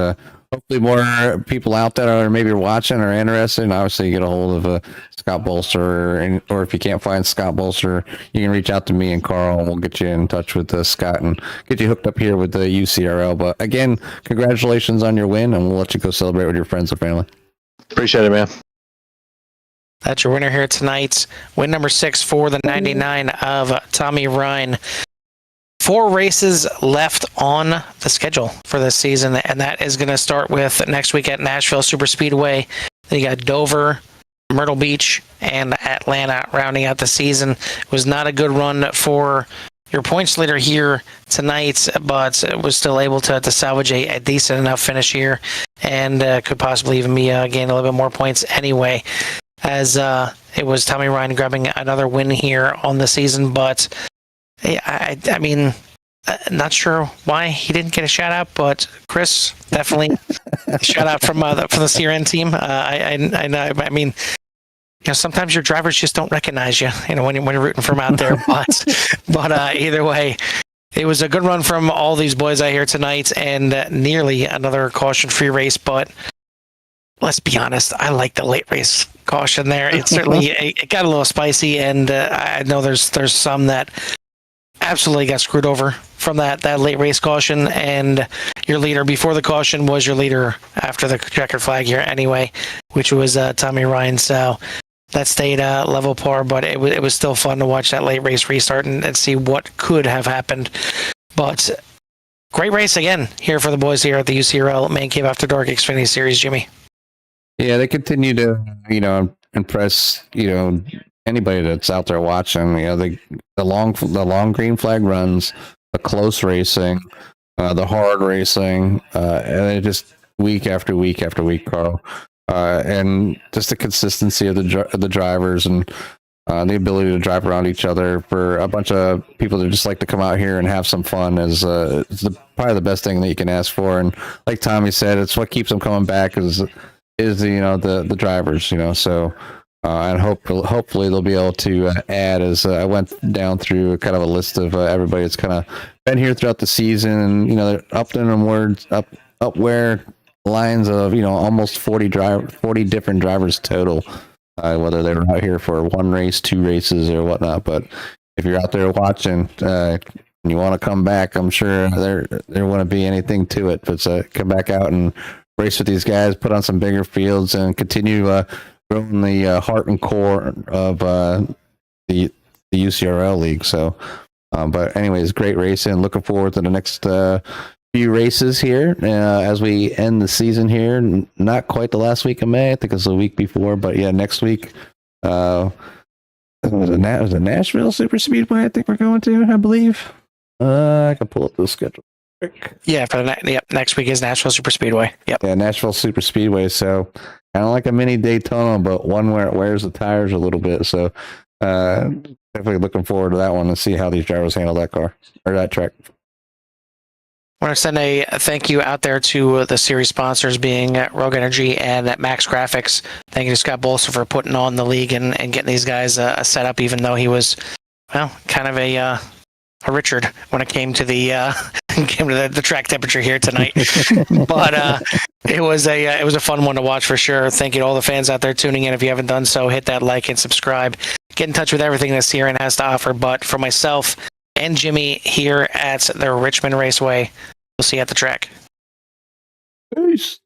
hopefully more people out there are maybe watching or interested. And obviously, you get a hold of Scott Bolster, or if you can't find Scott Bolster, you can reach out to me and Carl, and we'll get you in touch with Scott and get you hooked up here with the UCRL. But again, congratulations on your win, and we'll let you go celebrate with your friends and family. Appreciate it, man. That's your winner here tonight. Win number 6 for the 99 of Tommy Ryan. 4 races left on the schedule for this season, and that is going to start with next week at Nashville Superspeedway. Then you got Dover, Myrtle Beach, and Atlanta rounding out the season. It was not a good run for your points leader here tonight, but was still able to salvage a decent enough finish here, and could possibly even be gain a little bit more points anyway, as it was Tommy Ryan grabbing another win here on the season. But I mean, not sure why he didn't get a shout out, but Chris, definitely a shout out from the CRN team. I mean, sometimes your drivers just don't recognize you, when you're rooting for them out there. But either way, it was a good run from all these boys out here tonight, and nearly another caution-free race. But let's be honest, I like the late race caution there. It certainly it got a little spicy, and I know there's some that absolutely got screwed over from that late race caution, and your leader before the caution was your leader after the checkered flag here anyway, which was Tommy Ryan. So that stayed level par, but it was still fun to watch that late race restart and see what could have happened. But great race again here for the boys here at the UCRL Man Cave After Dark Xfinity Series, Jimmy. Yeah, they continue to impress anybody that's out there watching. The long green flag runs, the close racing, the hard racing, and it just week after week after week, Carl, and just the consistency of the drivers and the ability to drive around each other for a bunch of people that just like to come out here and have some fun is probably the best thing that you can ask for. And like Tommy said, it's what keeps them coming back is the drivers, so. And hopefully they'll be able to add, as I went down through kind of a list of everybody that's kind of been here throughout the season, and they're up and onwards, up where lines of almost 40 different drivers total, whether they were out here for 1 race, 2 races, or whatnot. But if you're out there watching and you want to come back, I'm sure there wouldn't be anything to it, but come back out and race with these guys, put on some bigger fields, and continue growing the heart and core of the UCRL league. So, but anyways, great racing. Looking forward to the next few races here as we end the season here. Not quite the last week of May. I think it's the week before, but yeah, next week. Was it Nashville Super Speedway? I think we're going to. I believe. I can pull up the schedule. Yeah, next week is Nashville Super Speedway. Yep. Yeah, Nashville Super Speedway. So kind of like a mini Daytona, but one where it wears the tires a little bit. So definitely looking forward to that one and see how these drivers handle that car or that track. I want to send a thank you out there to the series sponsors being Rogue Energy and Max Graphics. Thank you to Scott Bolster for putting on the league and getting these guys set up, even though he was, well, kind of a Richard when it came to the the track temperature here tonight. But it was a fun one to watch for sure. Thank you to all the fans out there tuning in. If you haven't done so, hit that like and subscribe. Get in touch with everything that Sierra has to offer. But for myself and Jimmy here at the Richmond Raceway, we'll see you at the track. Peace.